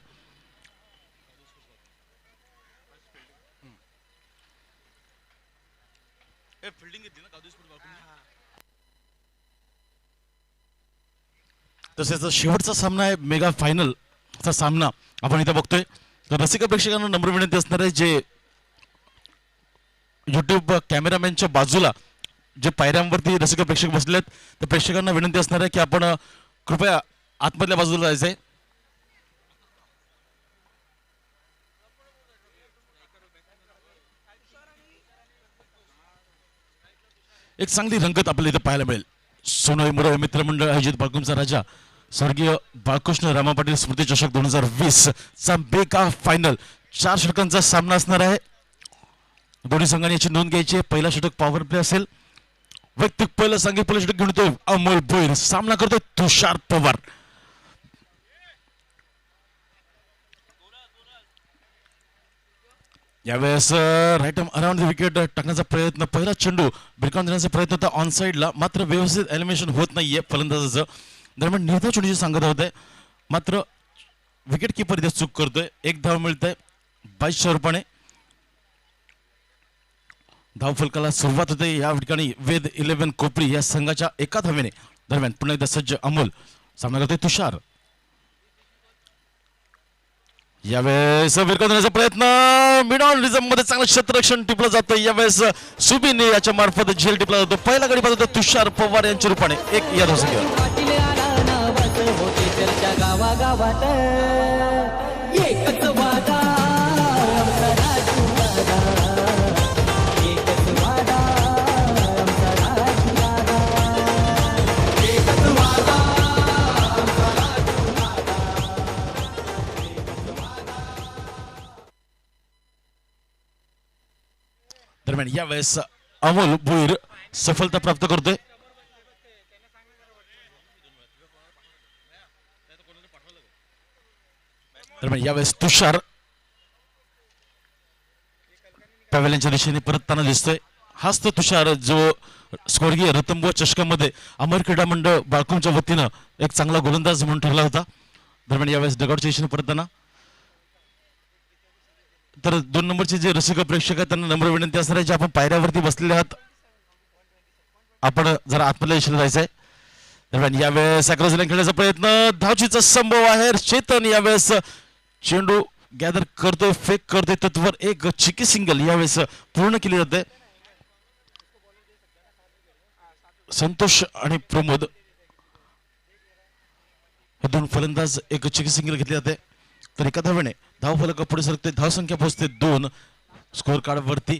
तसेच शेवटचा सामना आहे मेगा फायनल चा सामना आपण इथे बघतोय. तर रसिक प्रेक्षकांना नम्र विनंती असणार आहे जे युट्यूब कॅमेरामॅनच्या बाजूला जे पायऱ्यांवरती रसिक प्रेक्षक बसले आहेत तर प्रेक्षकांना विनंती असणार आहे की आपण कृपया आतमधल्या बाजूला जायचंय. एक चांगली रंगत आपल्याला इथे पाहायला मिळेल. सोनई मुरळ मित्रमंडळ आयोजित बाळकुमचा राजा स्वर्गीय बाळकृष्ण रामा पाटील स्मृती चषक 2020 चा मेगा फायनल 4 षटकांचा सामना असणार आहे. दोन्ही संघांनी याची नोंद घ्यायची आहे. पहिला षटक पॉवर प्ले असेल. वैयक्तिक पहिलं सांगितलं पहिलं षटक घेऊन येतोय अमोल भोईर. सामना करतोय तुषार पवार. यावेळेस right arm around the wicket टाकण्याचा प्रयत्न. पहिला चेंडू भिरकावून देण्याचा प्रयत्न होता ऑन साईडला. मात्र व्यवस्थित एलिमिनेशन होत नाहीये फलंदाजाचं. दरम्यान निर्धाव चेंडूची सांगत होते मात्र विकेट किपर इथे चूक करतोय. 1 धाव मिळतंय 22 रूपाने. धावफलकाला सुरुवात होते या ठिकाणी वेद 11 कोपरी या संघाच्या एका धावेने. दरम्यान पुन्हा एकदा सज्ज अमोल. सामना करतोय तुषार. यावेळेस विरकावण्याचा प्रयत्न मिडॉन रिझम मध्ये चांगलं क्षेत्ररक्षण टिपलं जातं. यावेळेस सुबीने याच्या मार्फत झेल टिपला जातो. पहिला गडी पाहतो तुषार पवार यांच्या रूपाने 1 या धावसंख्येवर. पाटील आला नावात होते चर्चा गावागावात. एकच वादा आमचा राजू दादा. एकच वादा आमचा राजू दादा. एकच वादा आमचा राजू दादा. दरम्यान यावेळेस अमोल भोईर सफलता प्राप्त करतोय. दरम्यान यावेळेस तुषार पॅव्हलियनच्या दिशेने परतताना दिसतोय. हाच तो तुषार जो स्वर्गीय रतनबुवा चषकामध्ये अमर क्रीडा मंडळ बाळकुमच्या वतीनं एक चांगला गोलंदाज म्हणून ठरला होता. दरम्यान यावेळेस डगआउटच्या दिशेने परतताना तर 2 नंबरचे जे रसिक प्रेक्षक आहेत त्यांना नम्र विनंती असणार आहे जे आपण पायऱ्यावरती बसलेले आहात आपण जरा आतमधल्या दिशेला जायचं आहे. दरम्यान यावेळेस अक्रॉस खेळण्याचा प्रयत्न. धावचीचा संभव आहे. चेतन यावेळेस चेंडू गॅदर करतोय फेक करतोय तत्वर एक चिकी सिंगल यावेळेस पूर्ण केली जाते. संतोष आणि प्रमोद हे 2 फलंदाज एक चिकी सिंगल घेतली जाते. तर एका धावेने धाव फलक पुढे सरकते. धावसंख्या पोहोचते 2. स्कोअर कार्ड वरती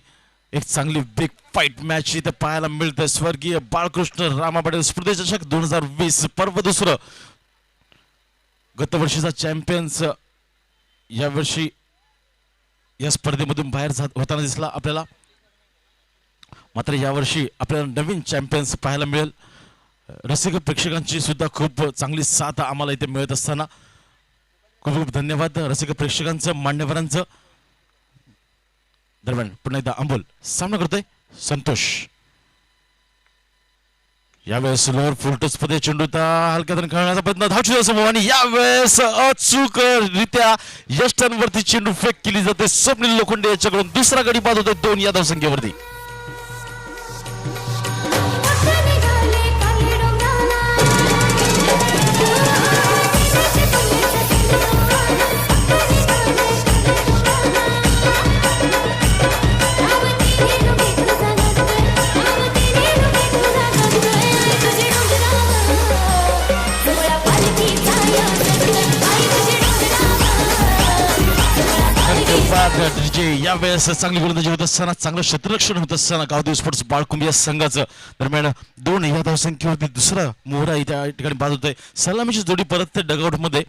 एक चांगली बिग फाईट मॅच इथे पाहायला मिळते. स्वर्गीय बाळकृष्ण रामा पाटील स्मृती चषक 2020 पर्व 2. गत वर्षीचा चॅम्पियन्स यावर्षी या स्पर्धेमधून बाहेर होताना दिसला आपल्याला. मात्र यावर्षी आपल्याला नवीन चॅम्पियन्स पाहायला मिळेल. रसिक प्रेक्षकांची सुद्धा खूप चांगली साथ आम्हाला इथे मिळत असताना खूप खूप धन्यवाद रसिक प्रेक्षकांचं मान्यवरांचं. दरम्यान पुन्हा एकदा अंबोल सामना करतोय संतोष. यावेळेस लोअर फुलटस मध्ये चेंडू हलक्यातून खेळण्याचा प्रयत्न धावची समूह आणि यावेळेस अचूकरित्या यष्टांवरती चेंडू फेक केली जाते. स्वप्नील लोखंडे याच्याकडून दुसरा गडी बाद होतोय 2 या धावसंख्येवरती. यावेळेस चांगली गोलंदाजी होत असताना चांगलं क्षेत्ररक्षण होत असताना गावदेव स्पोर्ट्स बाळकुंभी या संघाचं दरम्यान 2 या धावसंख्येवरती दुसरा मोहरा त्या ठिकाणी बाद होतोय. सलामीची जोडी परत ते डगआउट मध्ये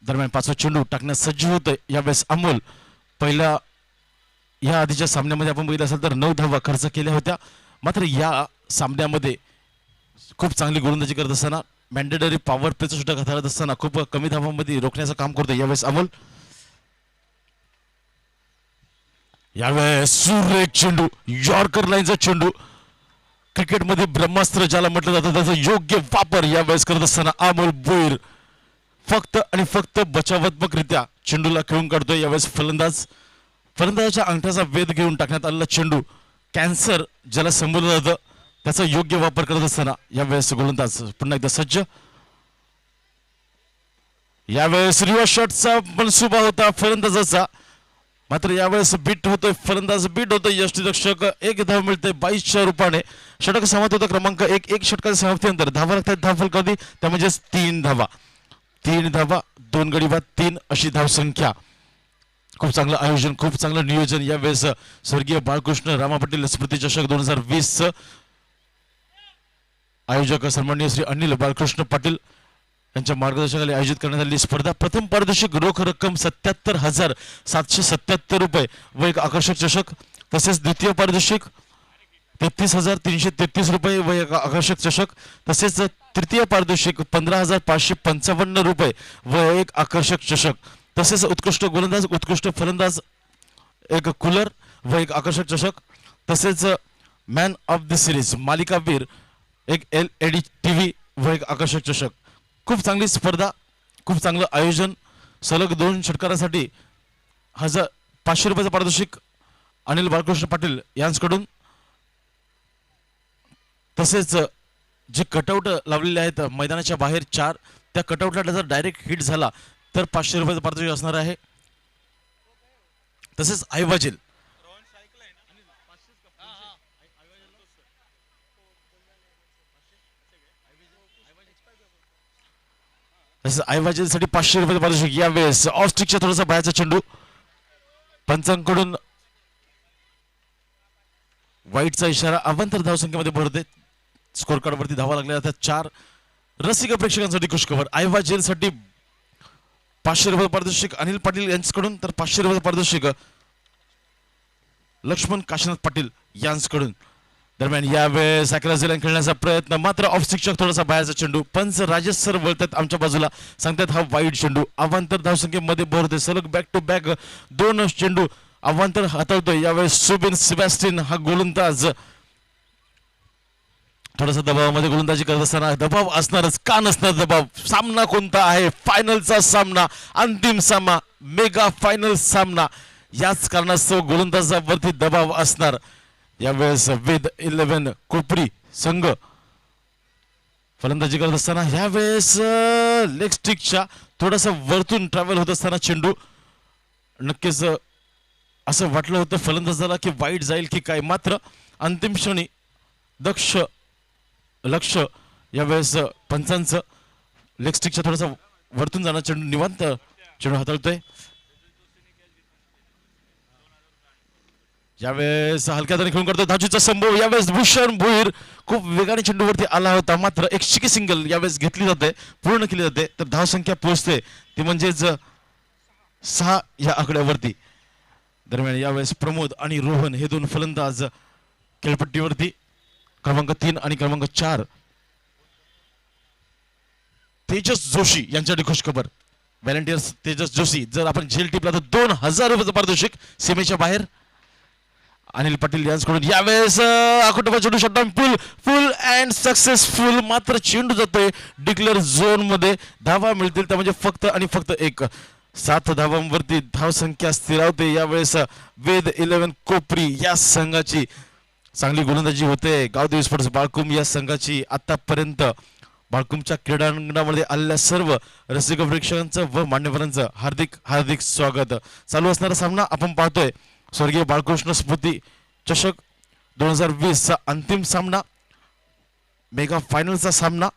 दरम्यान 5वा चेंडू टाकण्यास सज्ज होतोय. यावेळेस अमोल पहिल्या या आधीच्या सामन्यामध्ये आपण बघितलं असेल तर 9 धावा खर्च केल्या होत्या. मात्र या सामन्यामध्ये खूप चांगली गोलंदाजी करत असताना मॅन्डेटरी पॉवर प्लेचा सुद्धा हाताळत असताना खूप कमी धावांमध्ये रोखण्याचं काम करतोय यावेळेस अमोल. यावेळेस सुरेख चेंडू यॉर्कर लाईनचा चेंडू क्रिकेटमध्ये ब्रह्मास्त्र ज्याला म्हटलं जातं त्याचा योग्य वापर यावेळेस करत असताना अमोल भोईर फक्त आणि फक्त बचावात्मकरित्या चेंडूला खेळून काढतोय. यावेळेस फलंदाजाच्या अंगठ्याचा वेध घेऊन टाकण्यात आलेला चेंडू कॅन्सर ज्याला संबोधलं जातं त्याचा योग्य वापर करत असताना यावेळेस गोलंदाज पुन्हा एकदा सज्ज. यावेळेस रिव्हर्स शॉटचा मनसुबा होता फलंदाजाचा मात्र यावेळेस बीट होतोय फलंदाज बीट होतोय. यष्टीरक्षक 1 धाव मिळते 22च्या रूपाने. षटक समाप्त होता क्रमांक 1. 1 षटकाच्या समाप्तीनंतर धावा लागतात धाव फलकावधी त्या म्हणजेच 3 धावा 2 गडी बाद 3 अशी धावसंख्या. खूप चांगलं आयोजन खूप चांगलं नियोजन यावेळेस स्वर्गीय बाळकृष्ण रामा पाटील स्मृती चषक 2020 आयोजक सन्माननीय श्री अनिल बाळकृष्ण पाटील यांच्या मार्गदर्शनाखाली आयोजित करण्यात आलेली स्पर्धा. प्रथम पारितोषिक रोख रक्कम 77,777 रुपये व एक आकर्षक चषक. तसेच द्वितीय पारितोषिक 33,333 रुपये व एक आकर्षक चषक. तसेच तृतीय पारितोषिक 15,555 रुपये व एक आकर्षक चषक. तसेच उत्कृष्ट गोलंदाज उत्कृष्ट फलंदाज एक कूलर व एक आकर्षक चषक. तसेच मॅन ऑफ द सिरीज मालिकावीर एक LED TV व एक आकर्षक चषक. खूप चांगली स्पर्धा खूप चांगलं आयोजन. सलग 2 षटकारासाठी 500 रुपयाचं पारितोषिक अनिल बाळकृष्ण पाटील यांच्याकडून. तसेच जे कटआउट लावलेले आहेत मैदानाच्या बाहेर 4 त्या कटआउटला जर डायरेक्ट हिट झाला तर 500 रुपयाचं पारितोषिक असणार आहे. तसेच आईबाजेल तसेच आईबाजेलसाठी 500 रुपयाचं पारितोषिक. यावेळेस ऑफ स्टिकच्या थोडासा बाहेरचा चेंडू पंचांकडून वाईटचा इशारा. अवांतर धावसंख्येमध्ये भरते. स्कोर कार्ड वरती धावा लागल्या जातात 4. रसिक प्रेक्षकांसाठी खुशखबर आईबाजेलसाठी 500 रुपये पारितोषिक अनिल पाटील यांच्याकडून तर 500 रुपये पारितोषिक लक्ष्मण काशीनाथ पाटील यांच्याकडून. दरम्यान यावेळेस अॅक्राझेलन खेळण्याचा प्रयत्न मात्र ऑफ स्टिकच्या थोडासा बाहेरचा चेंडू. पंच राजेश सर वळतात आमच्या बाजूला सांगतात हा वाईट चेंडू. अवांतर धावसंख्येमध्ये भर होते. सलग बॅक टू बॅक 2 चेंडू अवांतर हाताळतोय. यावेळेस सुबिन सेबॅस्टिन हा गोलंदाज थोडासा दबावामध्ये गोलंदाजी करत असताना दबाव असणारच का नसणार दबाव. सामना कोणता आहे फायनलचा सामना अंतिम सामना मेगा फायनल सामना. याच कारणास्तव गोलंदाजावरती दबाव असणार. यावेळेस वेद 11 कोपरी संघ फलंदाजी करत असताना यावेळेस लेग स्टिकच्या थोडासा वरतून ट्रॅव्हल होत असताना चेंडू नक्कीच असं वाटलं होतं फलंदाजाला की वाईट जाईल की काय. मात्र अंतिम क्षणी लक्ष यावेळेस पंचांचं लेग स्टिकच्या थोडासा वरतून जाणार चेंडू निवांत चेंडू हाताळतोय. यावेळेस हलक्याने खेळून करतो धावचीचा संभव. यावेळेस भूषण भोईर खूप वेगाने चेंडूवरती आला होता मात्र एक शिकी सिंगल यावेळेस घेतली जाते पूर्ण केली जाते तर धावसंख्या पोहोचते ती म्हणजेच 6 या आकड्यावरती. दरम्यान यावेळेस प्रमोद आणि रोहन हे 2 फलंदाज खेळपट्टीवरती. क्रमांक 3 आणि क्रमांक 4 तेजस जोशी यांच्यासाठी खुशखबर. व्हॉलंटियर्स तेजस जोशी जर आपण झेल टिपला तर 2,000 रुपयाचं पारितोषिक सीमेच्या बाहेर. अनिल पाटील यांच्याकडून यावेळेस आकुटोबा चेंडू shot full full and successful. मात्र चेंडू जातोय डिक्लेअर झोन मध्ये. धावा मिळतील त्या म्हणजे फक्त आणि फक्त एक. 7 धावांवरती धावसंख्या स्थिरावते यावेळेस. वेद 11 कोपरी या संघाची चांगली गोलंदाजी होते. गावदेवी स्पोर्ट्स बाळकुम या संघाची आतापर्यंत बाळकुमच्या क्रीडांगणामध्ये आलेल्या सर्व रसिक प्रेक्षकांचं व मान्यवरांचं हार्दिक हार्दिक स्वागत. चालू असणारा सामना आपण पाहतोय स्वर्गीय बाळकृष्ण स्मृती चषक 2020 चा अंतिम सामना, मेगा फायनलचा सामना.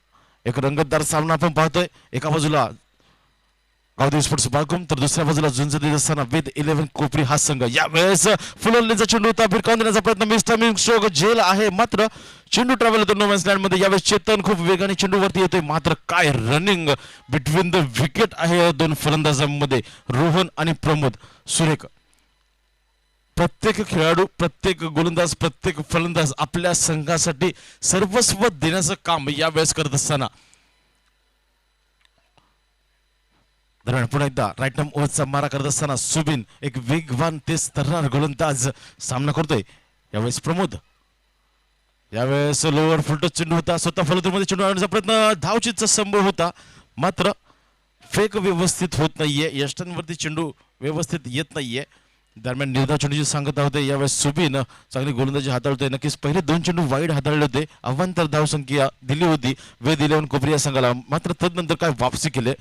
एक रंगतदार सामना आपण पाहतोय. एका बाजूला गावदेवी स्पोर्ट्स बाळकुम तर दुसऱ्या बाजूला झुंज देत असताना वेद 11 कोपरी हा संघ. यावेळेस फुलवलेचा चेंडू होता, भिरकावून देण्याचा प्रयत्न, मिस्टमिंग स्ट्रोक झेल आहे. मात्र चेंडू ट्रॅव्हल होतो नो मॅन्स लँड मध्ये. यावेळेस चेतन खूप वेगाने चेंडूवरती येतोय. मात्र काय रनिंग बिटवीन द विकेट आहे दोन फलंदाजांमध्ये, रोहन आणि प्रमोद. सुरेख. प्रत्येक खेळाडू, प्रत्येक गोलंदाज, प्रत्येक फलंदाज आपल्या संघासाठी सर्वस्व देण्याचं काम यावेळेस करत असताना दरम्यान पुन्हा एकदा राईट आर्म ओव्हरचा मारा करत असताना सुबिन एक वेगवान तेज तर्रार गोलंदाज सामना करतोय. यावेळेस प्रमोद. यावेळेस लोअर फुलटच चेंडू होता, स्वतः फलंदाजीमध्ये चेंडू आणण्याचा प्रयत्न, धावचीचा संभव होता. मात्र फेक व्यवस्थित होत नाहीये, यष्टांवरती चेंडू व्यवस्थित येत नाहीये. दरम्यान निर्धाव चेंडूची सांगता होते. यावेळेस सुबिन चांगली गोलंदाजी हाताळतोय. नक्कीच पहिले 2 चेंडू वाईड हाताळले होते, अवांतर धावसंख्या दिली होती वेद 11 कोपरी या संघाला. मात्र तदनंतर काय वापसी केले.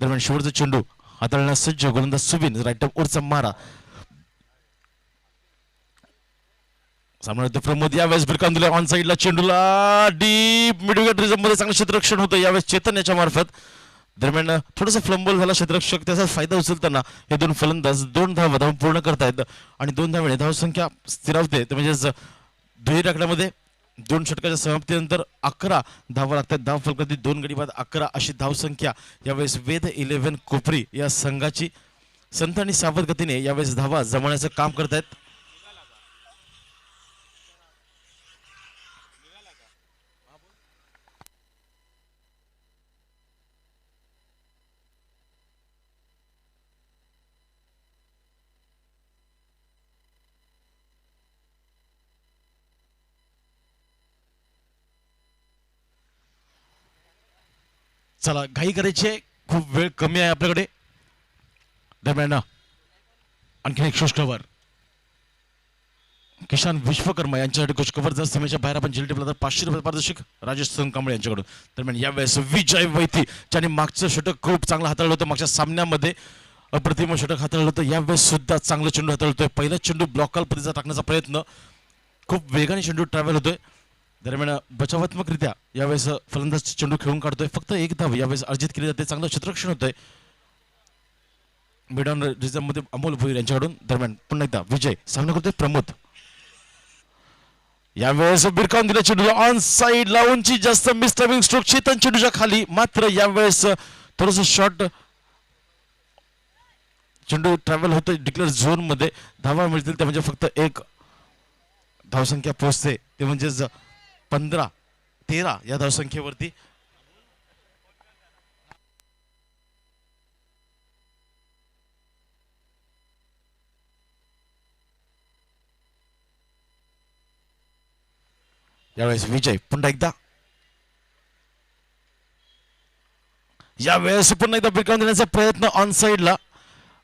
दरम्यान शेवटचा चेंडू हाताळण्यास सज्ज गोलंदाज सुबिन. राईट आर्म ओव्हरचा मारा सामना होते प्रमोद. यावेळेस भिरकावून दिला ऑन साईडला चेंडूला, डीप मिड विकेट रिझर्व मध्ये चांगलं क्षेत्ररक्षण होतं यावेळेस चेतन याच्या मार्फत. दरम्यान थोडासा फ्लंबल झाला क्षेत्ररक्षक, त्याचा फायदा उचलताना हे दोन फलंदाज 2 धावा धाव पूर्ण करतायत आणि 2 धावेने धावसंख्या स्थिरावते. ते म्हणजेच दुहेरी आकड्यामध्ये 2 षटकाच्या समाप्तीनंतर 11 धावा लागतात. धाव फलकातील 2 गडी बाद 11 अशी धावसंख्या यावेळेस वेद 11 कोपरी या संघाची संत आणि सावध गतीने यावेळेस धावा जमवण्याचं काम करतायत. चला घाई करायची आहे, खूप वेळ कमी आहे आपल्याकडे. दरम्यान आणखी एक खुश खबर, किसान विश्वकर्मा यांच्यासाठी खुश खबर. जर सीमेच्या बाहेर आपण झेल टिपला तर 500 रुपये पारितोषिक राजेश कांबळे यांच्याकडून. दरम्यान यावेळेस विजय वैती ज्याने मागचं षटक खूप चांगलं हाताळलं होतं, मागच्या सामन्यामध्ये अप्रतिम षटक हाताळलं होतं, यावेळेस सुद्धा चांगलं चेंडू हाताळतोय. पहिला चेंडू ब्लॉकल पद्धतीचा टाकण्याचा प्रयत्न, खूप वेगाने चेंडू ट्रॅव्हल होतोय. दरम्यान बचावात्मकरित्या यावेळेस फलंदाज चेंडू खेळून काढतोय. फक्त एक धाव यावेळेस अर्जित केली जाते. चांगलं क्षेत्ररक्षण होतंय मिड ऑन रिझर्व मध्ये अमोल भोईर यांच्याकडून. दरम्यान पुन्हा एकदा विजय सामना करतोय प्रमोद. यावेळेस बिरकावून दिला चेंडूला ऑन साइड, लावूनची जास्त मिस्टमिंग स्ट्रोक चेतन चेंडूच्या खाली. मात्र यावेळेस थोडस शॉर्ट चेंडू ट्रॅव्हल होतोय डिक्लेअर झोन मध्ये. धावा मिळतील त्या म्हणजे फक्त एक धावसंख्या पोहोचते, ते म्हणजेच 15-13 या धावसंख्येवरती. यावेळेस विजय पुन्हा एकदा. यावेळेस पुन्हा एकदा बिरकावून देण्याचा प्रयत्न ऑन साइडला.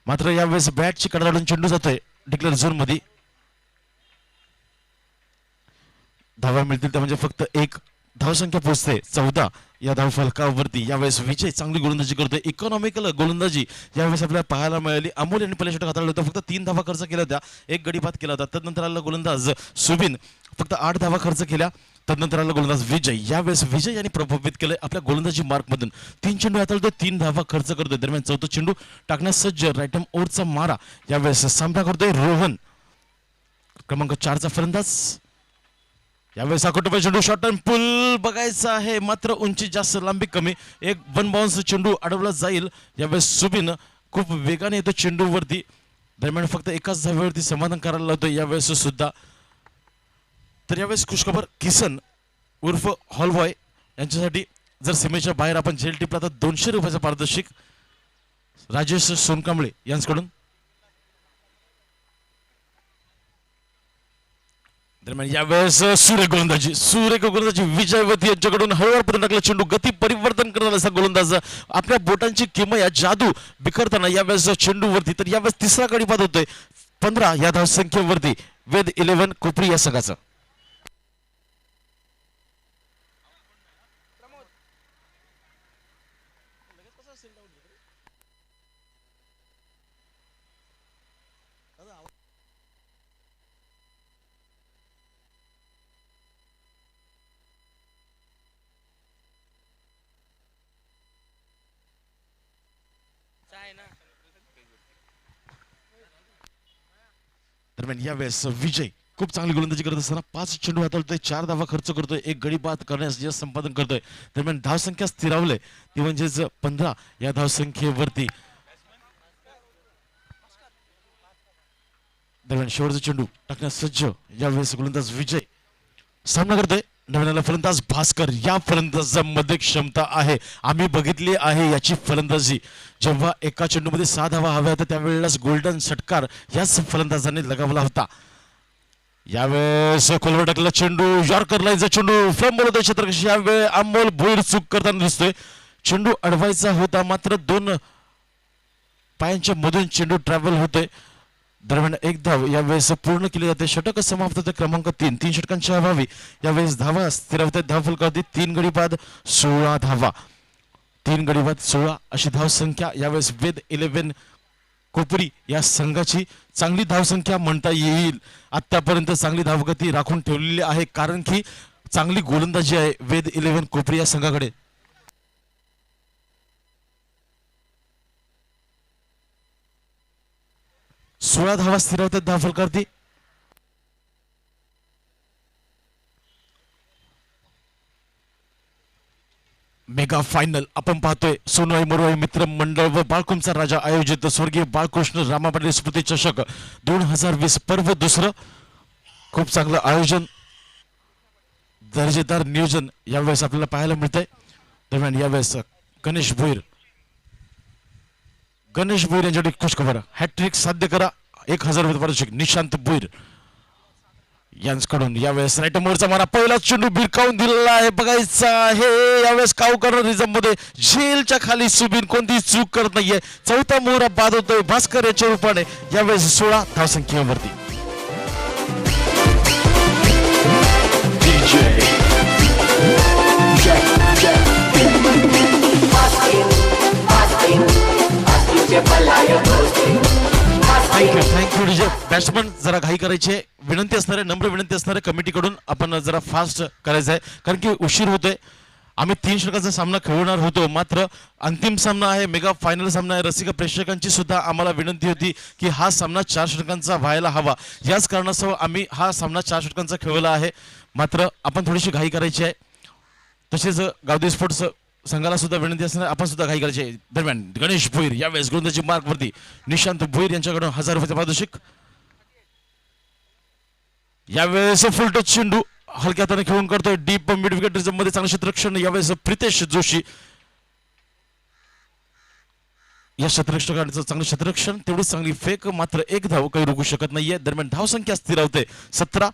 मात्र यावेळेस बॅटची कडाडून चेंडू जातोय डिक्लेअर झोन मध्ये. धावा मिळतील त्या म्हणजे फक्त एक धावसंख्या पोहोचते 14 या धाव फलकावरती. यावेळेस विजय चांगली गोलंदाजी करतोय, इकॉनॉमिकल गोलंदाजी यावेळेस आपल्याला पाहायला मिळाली. अमोल यांनी पहिल्या षटक हाताळलं होतं, फक्त 3 धावा खर्च केल्या होत्या, 1 गडी बाद केला होता. तदनंतर आला गोलंदाज सुबिन, फक्त 8 धावा खर्च केल्या. तदनंतर आला गोलंदाज विजय. यावेळेस विजय यांनी प्रभावित केलंय आपल्या गोलंदाजी मार्क मधून. 3 चेंडू हाताळतोय, 3 धावा खर्च करतोय. दरम्यान 4था चेंडू टाकण्यास सज्ज राईट आर्म ओव्हरचा मारा. यावेळेस सामना करतोय रोहन, क्रमांक 4चा फलंदाज. यावेळेस अकोटोबा चेंडू शॉर्ट अँड पुल बघायचा आहे, मात्र उंची जास्त लांबी कमी. एक 1 बाउन्स चेंडू अडवला जाईल. यावेळेस सुबिन खूप वेगाने येतो चेंडूवरती. दरम्यान फक्त एकाच धावेवरती समाधान करायला लावतो यावेळेस सुद्धा. तर यावेळेस खुशखबर किसन उर्फ हॉलबॉय यांच्यासाठी जर सीमेच्या बाहेर आपण झेल टिपला तर 200 रुपयाचा पारितोषिक राजेश सोनकांबळे यांच्याकडून. दरम्यान यावेळेस सुरेख गोलंदाजी विजयवती यांच्याकडून हळूवार पतन टाकला चेंडू गती परिवर्तन करणारा असा गोलंदाज आपल्या बोटांची किमया जादू बिखरताना यावेळेस चेंडूवरती तर यावेळेस तिसरा गडी बाद होतोय 15 या धावसंख्येवरती वेद 11 कोपरी या संघाचं. दरम्यान यावेळेस विजय खूप चांगली गोलंदाजी करत असताना 5 चेंडू हाताळतोय 4 धावा खर्च करतोय 1 गडी बाद करण्यास यश संपादन करतोय. दरम्यान धावसंख्या स्थिरावले ती म्हणजेच 15 या धावसंख्येवरती. दरम्यान शेवटचा चेंडू टाकण्यास सज्ज यावेळेस गोलंदाज विजय सामना करतोय. नवीन फलंदाज भास्कर या फलंदाजामध्ये क्षमता आहे आम्ही बघितली आहे याची फलंदाजी. जेव्हा एका चेंडूमध्ये 6 धावा हव्या होत्या त्यावेळेलाच गोल्डन षटकार याच फलंदाजाने लगावला होता. यावेळेस खोलवर टाकलेला चेंडू यॉर्कर लाईनचा चेंडू फ्लेम बोलतोय क्षेत्ररक्षक यावेळी अमोल भोईर चूक करताना दिसतोय. चेंडू अडवायचा होता मात्र 2 पायांच्या मधून चेंडू ट्रॅव्हल होतोय. दरम्यान 1 धाव यावेळेस पूर्ण केली जाते. षटक समाप्त होते क्रमांक 3 षटकांच्या अभावी यावेळेस धावा स्थिरावतात. धावफलकावरती 3 गडी बाद 16 धावा 3 गडी बाद 16 अशी धावसंख्या यावेळेस वेद 11 कोपरी या संघाची चांगली धावसंख्या म्हणता येईल. आतापर्यंत चांगली धावगती राखून ठेवलेली आहे कारण की चांगली गोलंदाजी आहे वेद 11 कोपरी या संघाकडे. सोळा धावा स्थिरावतात धावफलकावरती. मेगा फायनल आपण पाहतोय सोनवाई मोरवाई मित्र मंडळ व बाळकुंचा राजा आयोजित स्वर्गीय बाळकृष्ण रामा पाटील स्मृती चषक 2020 पर्व दुसरं. खूप चांगलं आयोजन दर्जेदार नियोजन यावेळेस आपल्याला पाहायला मिळतंय. दरम्यान यावेळेस गणेश भोईर यांच्याकडे खुश खबर हॅट्रिक साध्य करा 1000 रुपये पारितोषिक निशांत भोईर यांच्याकडून. यावेळेस राईट मोरचा मारा पहिला चेंडू भिरकावून दिलेला आहे बघायचा आहे. यावेळेस काव करणार रिझम मध्ये झेलच्या खाली सुबीन कोणती चूक करत नाहीये. चौथा मोहरा बाद होतोय भास्कर याच्या रूपाने यावेळेस 16 धावसंख्येवरती. Thank you DJ. बॅट्समन जरा घाई करायची विनंती असणारे नम्र विनंती असणारे कमिटीकडून आपण जरा फास्ट करायचं आहे कारण की उशीर होतोय. आम्ही 3 षटकांचा सामना खेळणार होतो मात्र अंतिम सामना आहे मेगा फायनल सामना आहे. रसिक प्रेक्षकांची सुद्धा आम्हाला विनंती होती की हा सामना 4 षटकांचा व्हायला हवा. याच कारणास्तव आम्ही हा सामना 4 षटकांचा खेळवला आहे मात्र आपण थोडीशी घाई करायची आहे. तसेच गावदी स्पोर्ट्स संघाला सुद्धा विनंती असणार आपण सुद्धा घाई करायची आहे. दरम्यान गणेश भोईर यावेळेस गोलंदाजी मार्कवरती निशांत भोईर यांच्याकडून 1000 रुपये पारितोषिक. यावेळेस फुलटच चेंडू हलक्या हाताने खेळून करतोय डीप मिड विकेट रिझम मध्ये चांगलं क्षेत्ररक्षण. यावेळेस प्रितेश जोशी या क्षेत्ररक्षकांचं चांगलं क्षेत्ररक्षण तेवढीच चांगली फेक मात्र 1 धाव काही रोखू शकत नाहीये. दरम्यान धावसंख्या स्थिरावते 17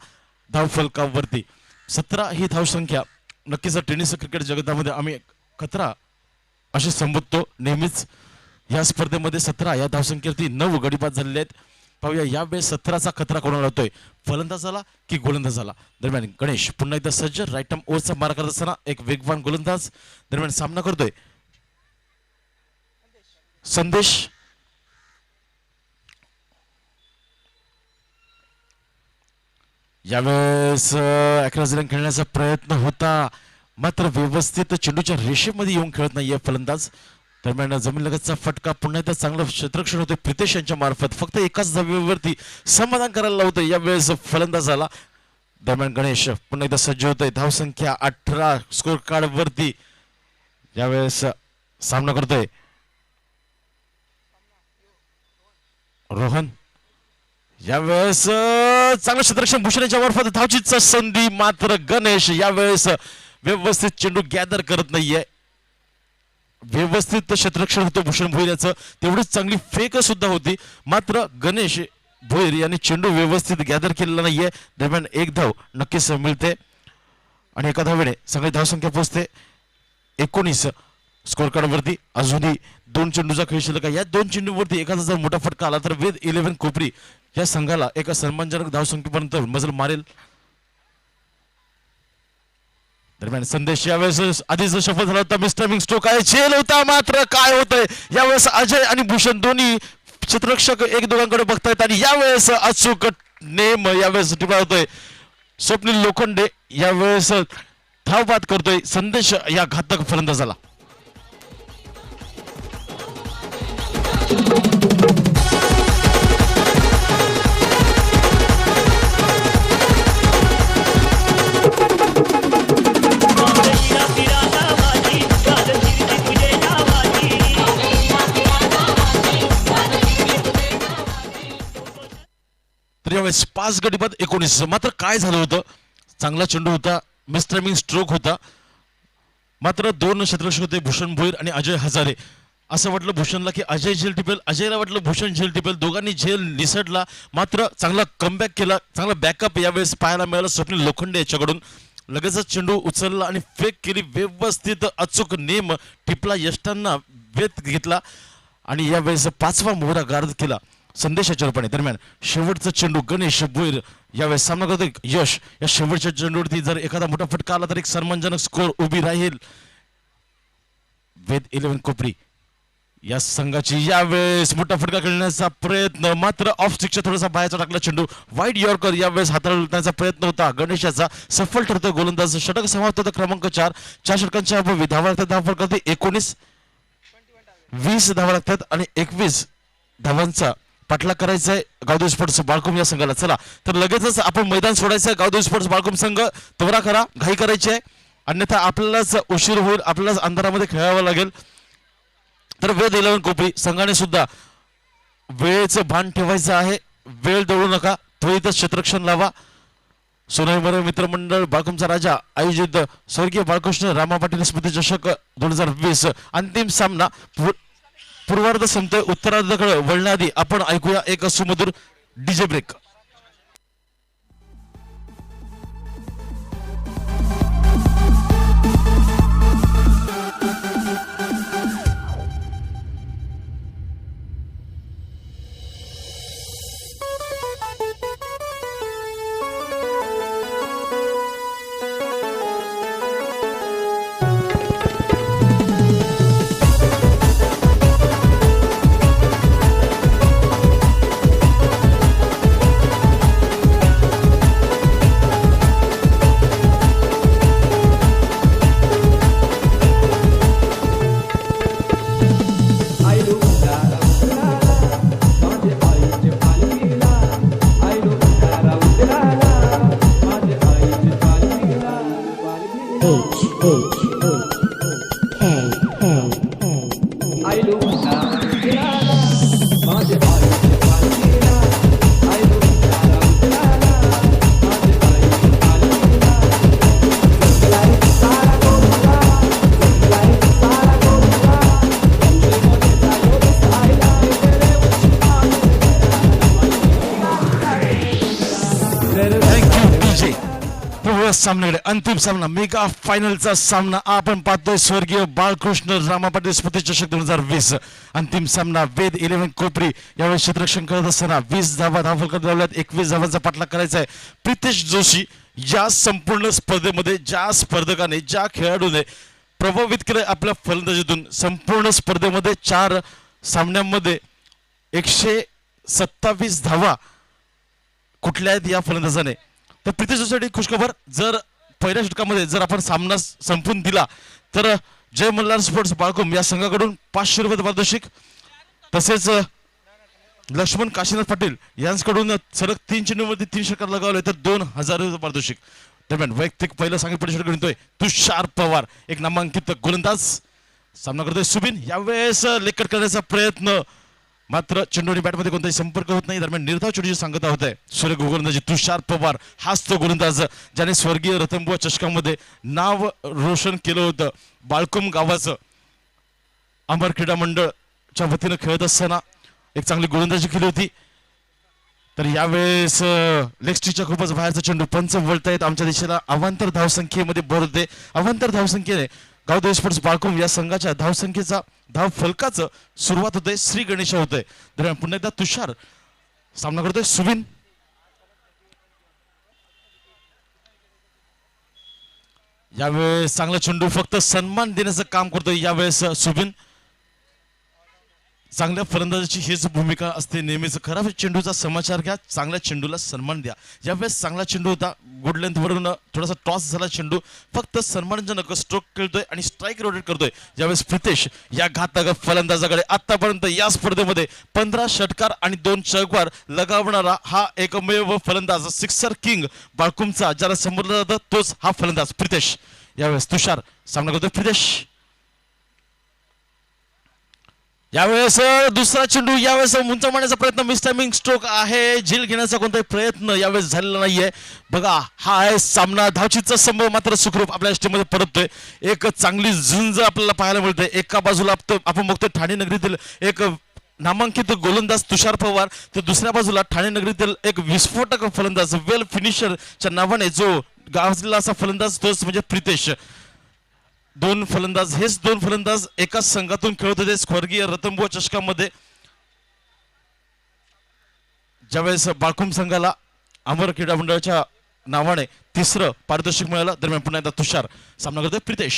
धावफलकावरती. 17 ही धावसंख्या नक्कीच टेनिस क्रिकेट जगतामध्ये आम्ही खतरा असे संबोधतो नेहमीच. या स्पर्धेमध्ये 17 या धावसंख्येवरती 9 गडी बाद झालेले आहेत. पाहूया यावेळेस 17चा खतरा कोणाला होतोय फलंदाजाला की गोलंदाजाला. दरम्यान गणेश पुन्हा एकदा सज्ज राईट आर्म ओव्हरचा मारा करत असताना एक वेगवान गोलंदाज दरम्यान सामना करतोय संदेश. यावेळेस अकराजन खेळण्याचा प्रयत्न होता मात्र व्यवस्थित चेंडूच्या रेषेमध्ये येऊन खेळत नाहीये फलंदाज. दरम्यान जमीन लगतचा फटका पुन्हा एकदा चांगलं क्षेत्ररक्षण होते प्रितेश यांच्या मार्फत. फक्त एकाच धावेवरती समाधान करायला लावतं यावेळेस फलंदाजाला. दरम्यान गणेश पुन्हा एकदा सज्ज होतोय धावसंख्या 18 स्कोर कार्ड वरती यावेळेस सामना करतोय रोहन. यावेळेस चांगलं क्षेत्ररक्षण भूषण यांच्या मार्फत धावचीच संधी मात्र गणेश यावेळेस व्यवस्थित चेंडू गॅदर करत नाहीये. व्यवस्थित क्षेत्ररक्षण होतं भूषण भोईर याचं तेवढीच चांगली फेक सुद्धा होती मात्र गणेश भोईर यांनी चेंडू व्यवस्थित गॅदर केलेला नाहीये. दरम्यान एक धाव नक्कीच मिळते आणि एका धावेने सगळी धावसंख्या पोहोचते 19 स्कोर कार्डवरती. अजूनही 2 चेंडूचा खेळ शिल्लक आहे. या 2 चेंडूवरती एखादा जर मोठा फटका आला तर वेद 11 कोपरी या संघाला एका सन्मानजनक धावसंख्येपर्यंत मजल मारेल. दरम्यान संदेश यावेळेस आधीच शपथ झाला होता. मिस्टर स्ट्रोक आहे, झेल होता, मात्र काय होतंय यावेळेस अजय आणि भूषण दोन्ही क्षेत्ररक्षक एक दोघांकडे बघतायत आणि यावेळेस अचूक नेम यावेळेस टिपला होतोय. स्वप्नील लोखंडे यावेळेस धाव बाद करतोय संदेश या घातक फलंदाजाला. तर यावेळेस 5 गडी बाद 19. मात्र काय झालं होतं, चांगला चेंडू होता, मिस्टरमिंग स्ट्रोक होता, मात्र 2 क्षेत्ररक्षक होते भूषण भोईर आणि अजय हजारे. असं वाटलं भूषणला की अजय झेल टिपेल, अजयला वाटलं भूषण झेल टिपेल, दोघांनी झेल निसटला. मात्र चांगला कमबॅक केला, चांगला बॅकअप यावेळेस पाहायला मिळाला स्वप्नील लोखंडे याच्याकडून. लगेचच चेंडू उचलला आणि फेक केली, व्यवस्थित अचूक नेम टिपला, यष्टांना वेध घेतला आणि यावेळेस 5वा मोहरा गार्द केला संदेशाच्या रूपाने. दरम्यान शेवटचा चेंडू गणेश भोईर यावेळेस सामना करतोय. यश या शेवटच्या चेंडूवरती जर एखादा मोठा फटका आला तर एक सन्मानजनक स्कोर उभी राहील. वेद 11 कोपरी या संघाची यावेळेस मोठा फटका खेळण्याचा प्रयत्न, मात्र ऑफ स्टिकच्या थोडासा बाहेरचा टाकला चेंडू. वाईड यॉर्कर यावेळेस हाताळण्याचा प्रयत्न होता गणेशाचा, सफल ठरतोय गोलंदाज. षटक समाप्त होतं क्रमांक 4. 4 षटकांच्या अभावी धावा लागतात. धावा करते 19. 20 धावा लागतात आणि 21 धावांचा पाठलाग करायचा आहे गावदेवी स्पोर्ट्स बाळकुम या संघाला. चला तर लगेचच आपण मैदान सोडायचं आहे. गावदेवी स्पोर्ट्स बाळकुम संघ त्वरा करा, घाई करायची आहे, अन्यथा आपल्यालाच उशीर होईल, आपल्यालाच अंधारामध्ये खेळावं लागेल. तर वेद 11 कोपरी संघाने सुद्धा वेळेचं भान ठेवायचं आहे. वेळ दवडू नका, त्वरितच क्षेत्ररक्षण लावा. सोनाई मित्रमंडळ बाळकुमचा राजा आयोजित स्वर्गीय बाळकृष्ण रामा पाटील स्मृती चषक 2020 अंतिम सामना पूर्वार्ध संपतोय. उत्तरार्धाकडे वळण्याआधी आपण ऐकूया एक सुमधुर डीजे ब्रेक. सामन्याकडे अंतिम सामना, मेगा फायनलचा सामना आपण पाहतोय. स्वर्गीय बाळकृष्ण रामा पाटील स्मृती चषक 2020 अंतिम सामना. वेद 11 कोपरी यावेळी क्षेत्ररक्षण करत असताना 20 धावा धावफलकात लावल्यात. 21 धावांचा पाठलाग करायचा आहे. प्रितेश जोशी या संपूर्ण स्पर्धेमध्ये ज्या स्पर्धकाने, ज्या खेळाडूने प्रभावित केलं आपल्या फलंदाजीतून, संपूर्ण स्पर्धेमध्ये 4 सामन्यांमध्ये 127 धावा कुठल्या आहेत या फलंदाजाने. तर प्रितेश जोशीसाठी खुशखबर, जर पहिल्या षटकामध्ये जर आपण सामना संपून दिला तर जय मल्हार स्पोर्ट्स बाळकुम या संघाकडून 500 रुपये पारितोषिक, तसेच लक्ष्मण काशीनाथ पाटील यांच्याकडून सलग 3 चेंडूमध्ये 3 षटकार लगावले तर 2000 रुपये पारितोषिक. दरम्यान वैयक्तिक पहिलं सांगितलं षटक गणतोय तुषार पवार, एक नामांकित गोलंदाज. सामना करतोय सुबिन, यावेळेस लेकट करण्याचा प्रयत्न, मात्र चेंडूने बॅटमध्ये कोणताही संपर्क होत नाही. दरम्यान निर्धाव चेंडूची सांगता होत आहे. सूर्य गोलंदाजी तुषार पवार हाच तो गोलंदाज ज्याने स्वर्गीय रतनबुवा चषकामध्ये नाव रोशन केलं होतं. बाळकुम गावाचं अमर क्रीडा मंडळच्या वतीनं खेळत असताना एक चांगली गोलंदाजी केली होती. तर यावेळेस लेग स्टिकच्या खूपच बाहेरचा चेंडू पंच वळतायत आमच्या दिशेला अवांतर धावसंख्येमध्ये भर होते. अवांतर धावसंख्येने गावदेवी स्पोर्ट्स बाळकुम या संघाच्या धावसंख्येचा धाव फलकाचं सुरुवात होते. श्री गणेश होते. दरम्यान पुन्हा एकदा तुषार सामना करतोय. सुबिन यावेळेस चांगला चेंडू फक्त सन्मान देण्याचं काम करतोय. यावेळेस सुबिन चांगल्या फलंदाजाची हीच भूमिका असते नेहमीच. खराब चेंडूचा समाचार घ्या, चांगल्या चेंडूला सन्मान द्या. यावेळेस चांगला चेंडू होता. गुड लेंथ वरून थोडासा टॉस झाला चेंडू. फक्त सन्मानजनक स्ट्रोक खेळतोय आणि स्ट्राईक रोटेट करतोय. यावेळेस प्रितेश या घातक फलंदाजाकडे आतापर्यंत या स्पर्धेमध्ये 15 षटकार आणि 2 चौकार लगावणारा हा एकमेव फलंदाज सिक्सर किंग बाळकुमचा ज्याला संबोधलं जातं तोच हा फलंदाज प्रितेश. यावेळेस तुषार सामना करतोय. प्रितेश यावेळेस दुसरा चेंडू. यावेळेस उंचावण्याचा प्रयत्न. मिस टायमिंग स्ट्रोक आहे. झेल घेण्याचा कोणताही प्रयत्न यावेळेस झालेला नाहीये. बघा हा आहे सामना. धावचीचा संभव मात्र सुखरूप आपल्या स्टेमध्ये परततोय. एक चांगली झुंज आपल्याला पाहायला मिळते. एका बाजूला आपण बघतोय ठाणे नगरीतील एक नामांकित गोलंदाज तुषार पवार, तर दुसऱ्या बाजूला ठाणे नगरीतील एक विस्फोटक फलंदाज वेल फिनिशरच्या नावाने जो गाजलेला असा फलंदाज तोच म्हणजे प्रितेश. दोन फलंदाज एकाच संघातून खेळत होते. स्वर्गीय रतनबुवा चषकामध्ये ज्यावेळेस बाळकुम संघाला अमर क्रीडा मंडळाच्या नावाने 3रं पारितोषिक मिळालं. दरम्यान पुन्हा एकदा तुषार सामना करतोय. प्रितेश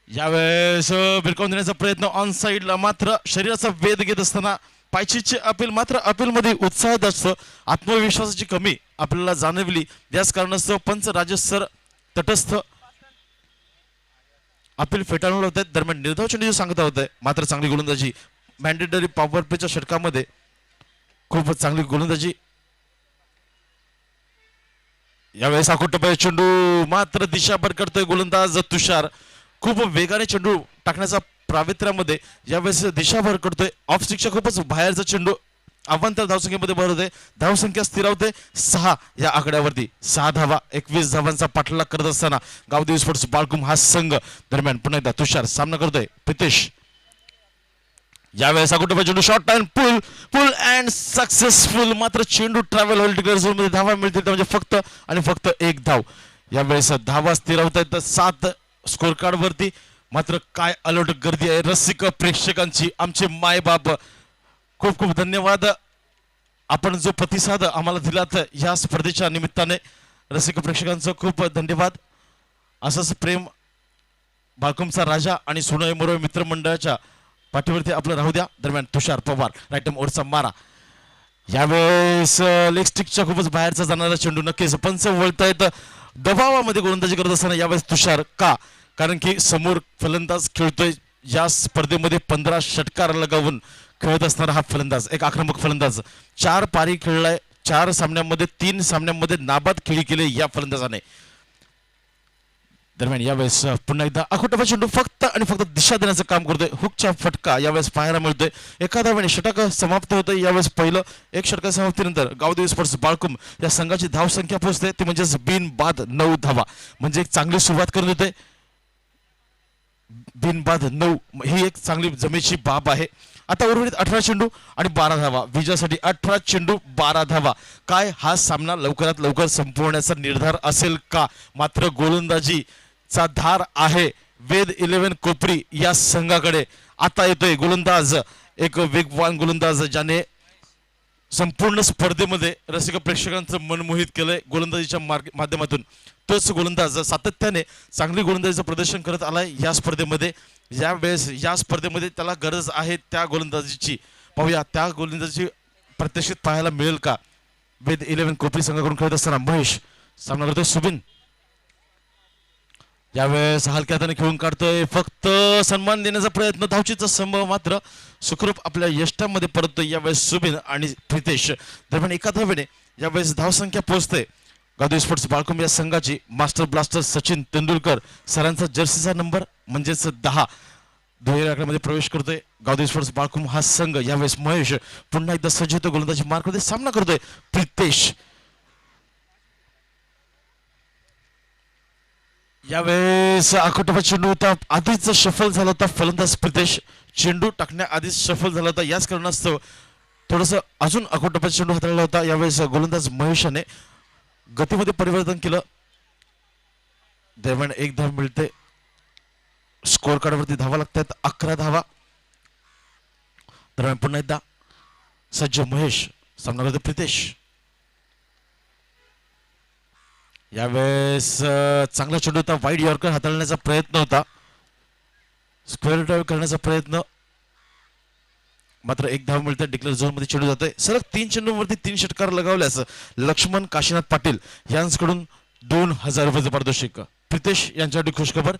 यावेळेस भिरकावून देण्याचा प्रयत्न ऑन साईडला, मात्र शरीराचा वेध घेत असताना पायचीचे अपील. मात्र अपीलमध्ये उत्साह जास्त, आत्मविश्वासाची कमी आपल्याला जाणवली. याच कारणास्तव पंच राजेश सर तटस्थ अपील फेटाळून होत आहेत. दरम्यान निर्धाव चेंडूची सांगता होत आहे. मात्र चांगली गोलंदाजी मॅन्डेटरी पॉवर प्लेच्या षटकामध्ये खूप चांगली गोलंदाजी. यावेळेस आकुटपाय चेंडू, मात्र दिशाभर करतोय गोलंदाज तुषार. खूप वेगाने चेंडू टाकण्याचा प्रावित्र्यामध्ये यावेळेस दिशाभर करतोय. ऑफ स्टिकच्या खूपच बाहेरचा चेंडू. अवांतर धावसंख्येमध्ये भर होते. धावसंख्या स्थिरावते 6 या आकड्यावरती. 6 धावा 21 धावांचा पाठलाग करत असताना गावदेवी स्पोर्ट्स बाळकुम हा संघ. दरम्यान पुन्हा एकदा तुषार सामना करतोय. प्रितेश यावेळेस अगोदर चेंडू short and pull and successful. मात्र चेंडू ट्रॅव्हल होल्ड झोन मध्ये धावा मिळतील म्हणजे फक्त आणि फक्त 1 धाव. यावेळेस धावा स्थिरावत आहेत 7 स्कोर कार्ड वरती. मात्र काय अलर्ट गर्दी आहे रसिक प्रेक्षकांची. आमचे मायबाप खूप खूप धन्यवाद. आपण जो प्रतिसाद आम्हाला दिलात या स्पर्धेच्या निमित्ताने रसिक प्रेक्षकांचं खूप धन्यवाद. असंच प्रेम बाळकुमचा राजा आणि सोनई मोरवे मित्रमंडळाच्या पाठीवरती आपलं राहू द्या. दरम्यान तुषार पवार राईट ओव्हरचा मारा. यावेळेस लेग स्टिकच्या खूपच बाहेरचा जाणारा चेंडू. नक्कीच पंच वळतायत. दबावामध्ये गोलंदाजी करत असताना यावेळेस तुषार का, कारण की समोर फलंदाज खेळतोय. या स्पर्धेमध्ये 15 षटकार लगावून खेळत असणारा हा फलंदाज, एक आक्रमक फलंदाज. 4 पारी खेळलाय. 4 सामन्यांमध्ये 3 सामन्यांमध्ये नाबाद खेळी केली या फलंदाजाने. दरम्यान यावेळेस पुन्हा एकदा अखोटपा चेंडू फक्त आणि फक्त दिशा देण्याचं काम करतोय. हुकचा फटका यावेळेस पाहायला मिळतोय. एका धावेने षटक समाप्त होतोय. यावेळेस पहिलं एक षटक समाप्तीनंतर गावदेवी स्पोर्ट्स बाळकुम या संघाची धावसंख्या पोहोचते ती म्हणजेच बिनबाद 9 धावा. म्हणजे एक चांगली सुरुवात करत होते. बिनबाद 9 ही एक चांगली जमेची बाब आहे. आता उर्वरित 18 चेंडू आणि 12 धावा. विजयासाठी 18 चेंडू 12 धावा. काय हा सामना लवकरात लवकर संपवण्याचा निर्धार असेल का? मात्र गोलंदाजीचा धार आहे वेद 11 कोपरी या संघाकडे. आता येतोय गोलंदाज, एक वेगवान गोलंदाज ज्याने संपूर्ण स्पर्धेमध्ये रसिक प्रेक्षकांचं मन मोहित केलंय गोलंदाजीच्या माध्यमातून. तोच गोलंदाज सातत्याने चांगली गोलंदाजीचं प्रदर्शन करत आलाय या स्पर्धेमध्ये. यावेळेस या स्पर्धेमध्ये त्याला गरज आहे त्या गोलंदाजीची. पाहूया त्या गोलंदाजी प्रत्यक्षित पाहायला मिळेल का? वेद 11 कोपरी संघाकडून खेळत असताना महेश सामना करतोय. सुबिन यावेळेस हलक्या हाताने खेळून काढतोय. फक्त सन्मान देण्याचा प्रयत्न. धावचीचा संभव मात्र सुखरूप आपल्या यष्टामध्ये परततोय यावेळेस सुबिन आणि प्रितेश. दरम्यान एका धावेने यावेळेस धावसंख्या पोहोचते गावदेवी स्पोर्ट्स बाळकुम या संघाची. मास्टर ब्लास्टर सचिन तेंडुलकर सरांचा जर्सीचा नंबर म्हणजेच 10 दुहेरी आकड्यामध्ये प्रवेश करतोय गावदेवी स्पोर्ट्स बाळकुम हा संघ. यावेळेस महेश पुन्हा एकदा सज्ज होतो. गोलंदाजी मार्कमध्ये सामना करतोय प्रितेश. यावेळेस आखोटोबा चेंडू होता. आधीच सफल झाला होता फलंदाज प्रितेश. चेंडू टाकण्याआधीच सफल झाला होता. याच कारणास्तव थोडंसं अजून अकोटप्याचा चेंडू हाताळला होता. यावेळेस गोलंदाज महेशाने गतीमध्ये परिवर्तन केलं. दरम्यान एक धाव मिळते. स्कोर कार्डवरती धावा लागतात 11 धावा. दरम्यान पुन्हा एकदा सज्ज महेश, सामना करतो प्रितेश. यावेळेस चांगला चेंडू होता. वाईड यॉर्कर हाताळण्याचा प्रयत्न होता. स्क्वेअर ड्राईव्ह करण्याचा प्रयत्न, मात्र एक धाव मिळते. डिक्लेअर झोन मध्ये चेंडू जातोय. सलग 3 चेंडूंवरती 3 षटकार लगावल्यास लक्ष्मण काशीनाथ पाटील यांच्याकडून 2000 रुपयाचं पारितोषिक. प्रितेश यांच्यासाठी खुशखबर,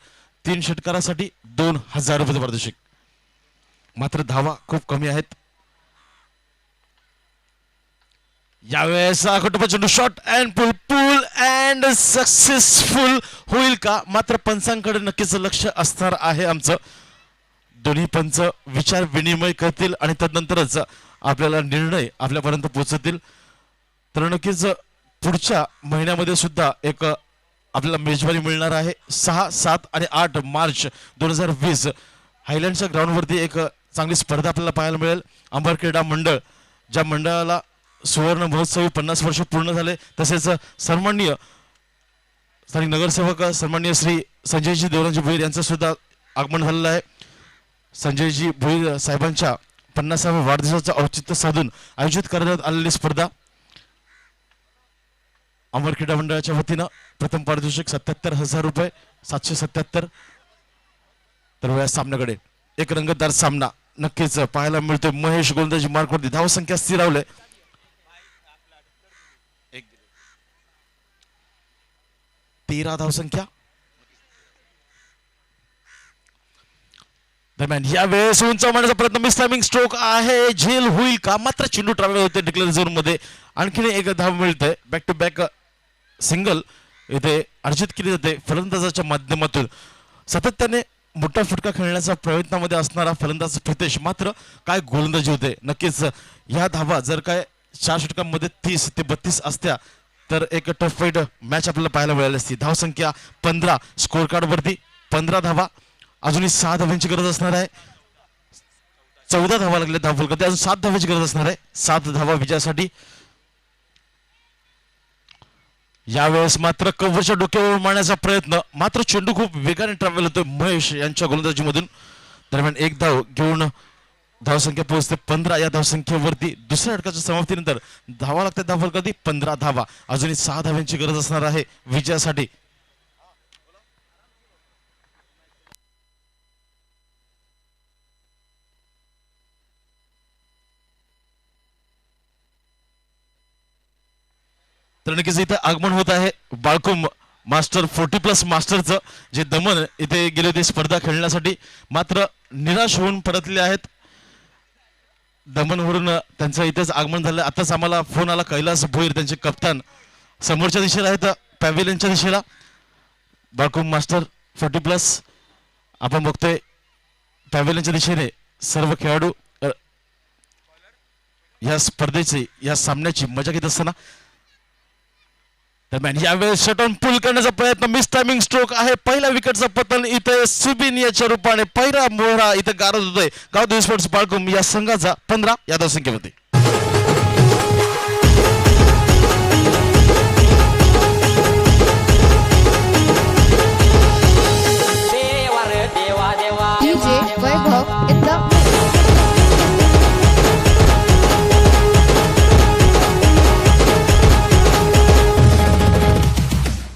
3 षटकारासाठी 2000 रुपयाचं पारितोषिक. मात्र धावा खूप कमी आहेत. यावेळेस अकोटप्पा चेंडू shot and pool and successful होईल का? मात्र पंचांकडे नक्कीच लक्ष असणार आहे आमचं. दोन्ही पंच विचार विनिमय करतील आणि तदनंतरच आपल्याला निर्णय आपल्यापर्यंत पोहोचतील. तर नक्कीच पुढच्या महिन्यामध्ये सुद्धा एक आपल्याला मेजबानी मिळणार आहे. 6, 7 आणि 8 मार्च 2020 हायलँडच्या ग्राउंडवरती एक चांगली स्पर्धा आपल्याला पाहायला मिळेल. अंबर क्रीडा मंडळ, ज्या मंडळाला सुवर्ण महोत्सवी 50 वर्ष पूर्ण झाले, तसेच सन्माननीय स्थानिक नगरसेवक सन्माननीय श्री संजयजी देवरांजी भोईर यांचं सुद्धा आगमन झालेलं आहे. संजयजी भोईर साहेबांच्या 50व्या वाढदिवसाचं औचित्य साधून आयोजित करण्यात आलेली स्पर्धा. अंबर क्रीडा मंडळाच्या वतीनं प्रथम पारितोषिक 77,000 रुपये, 777. तर या सामन्याकडे एक रंगतदार सामना नक्कीच पाहायला मिळतोय. महेश गोलंदाजी मार्कवरती धावसंख्या स्थिरावले. 13 धावसंख्या. दरम्यान यावेळेस उंचावण्याचा प्रयत्न, मिस टायमिंग स्ट्रोक आहे, झेल होईल का? मात्र चेंडू ट्रॅव्हल होते डिक्लेअर झोन मध्ये. आणखीन एक धाव मिळते. बॅक टू बॅक सिंगल इथे अर्जित केली जाते फलंदाजाच्या माध्यमातून. सातत्याने मोठा फटका खेळण्याच्या प्रयत्नामध्ये असणारा फलंदाज प्रितेश, मात्र काय गोलंदाजी होते. नक्कीच ह्या धावा जर काय 4 षटकांमध्ये 30 ते 32 असत्या तर एक टफ फाईट मॅच आपल्याला पाहायला मिळाली असती. धावसंख्या 15, स्कोर कार्ड वरती 15 धावा. अजूनही 6 धावांची गरज असणार आहे. 14 धावा लागल्या धावफल करते. अजून 7 धावांची गरज असणार आहे. 7 धावा विजयासाठी. यावेळेस मात्र कव्हरच्या डोक्यावर मारण्याचा प्रयत्न, मात्र चेंडू खूप वेगाने ट्रॅव्हल होतोय महेश यांच्या गोलंदाजीमधून. दरम्यान एक धाव घेऊन धावसंख्या पोहोचते 15. या धावसंख्येवरती दुसऱ्या षटकाच्या समाप्तीनंतर धावा लागतात धावफल करते 15 धावा. अजूनही 6 धावांची गरज असणार आहे विजयासाठी. तर नक्कीच इथे आगमन होत आहे बाळकुम मास्टर 40+ मास्टरचं, जे दमन इथे गेले होते स्पर्धा खेळण्यासाठी, मात्र निराश होऊन परतले आहेत. दमनवरून त्यांचं इथेच आगमन झालं. आताच आम्हाला फोन आला, कैलास भोईर त्यांचे कप्तान समोरच्या दिशेला आहेत पॅव्हिलियनच्या दिशेला. बाळकुम मास्टर 40+ आपण बघतोय पॅव्हिलियनच्या दिशेने सर्व खेळाडू या स्पर्धेची, या सामन्याची मजा घेत असताना. दरम्यान यावेळेस शटॉन पुल करण्याचा प्रयत्न, मिस टायमिंग स्ट्रोक आहे. पहिल्या विकेटचा पतन इथे सुबिन याच्या रूपाने. पहिला मोहरा इथे गारद होतोय गावदेवी स्पोर्ट्स बाळकुम या संघाचा 15 या धावसंख्येमध्ये. DJ Vaibhav in the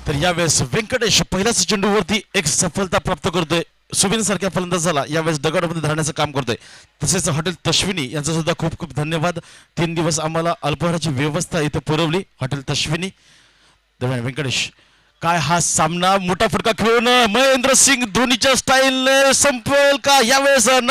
तर यावेळेस व्यंकटेश पहिल्याच चेंडूवरती एक सफलता प्राप्त करतोय. सुबिन सारख्या फलंदाजाला यावेळेस दगडामध्ये धरण्याचं काम करतोय. तसेच हॉटेल तश्विनी यांचा सुद्धा खूप खूप धन्यवाद. 3 दिवस आम्हाला अल्पहाराची व्यवस्था इथे पुरवली हॉटेल तश्विनी. दरम्यान व्यंकटेश, काय हा सामना मोठा फटका खेळून महेंद्र सिंग धोनीच्या स्टाईलने संपवेल का? यावेळेस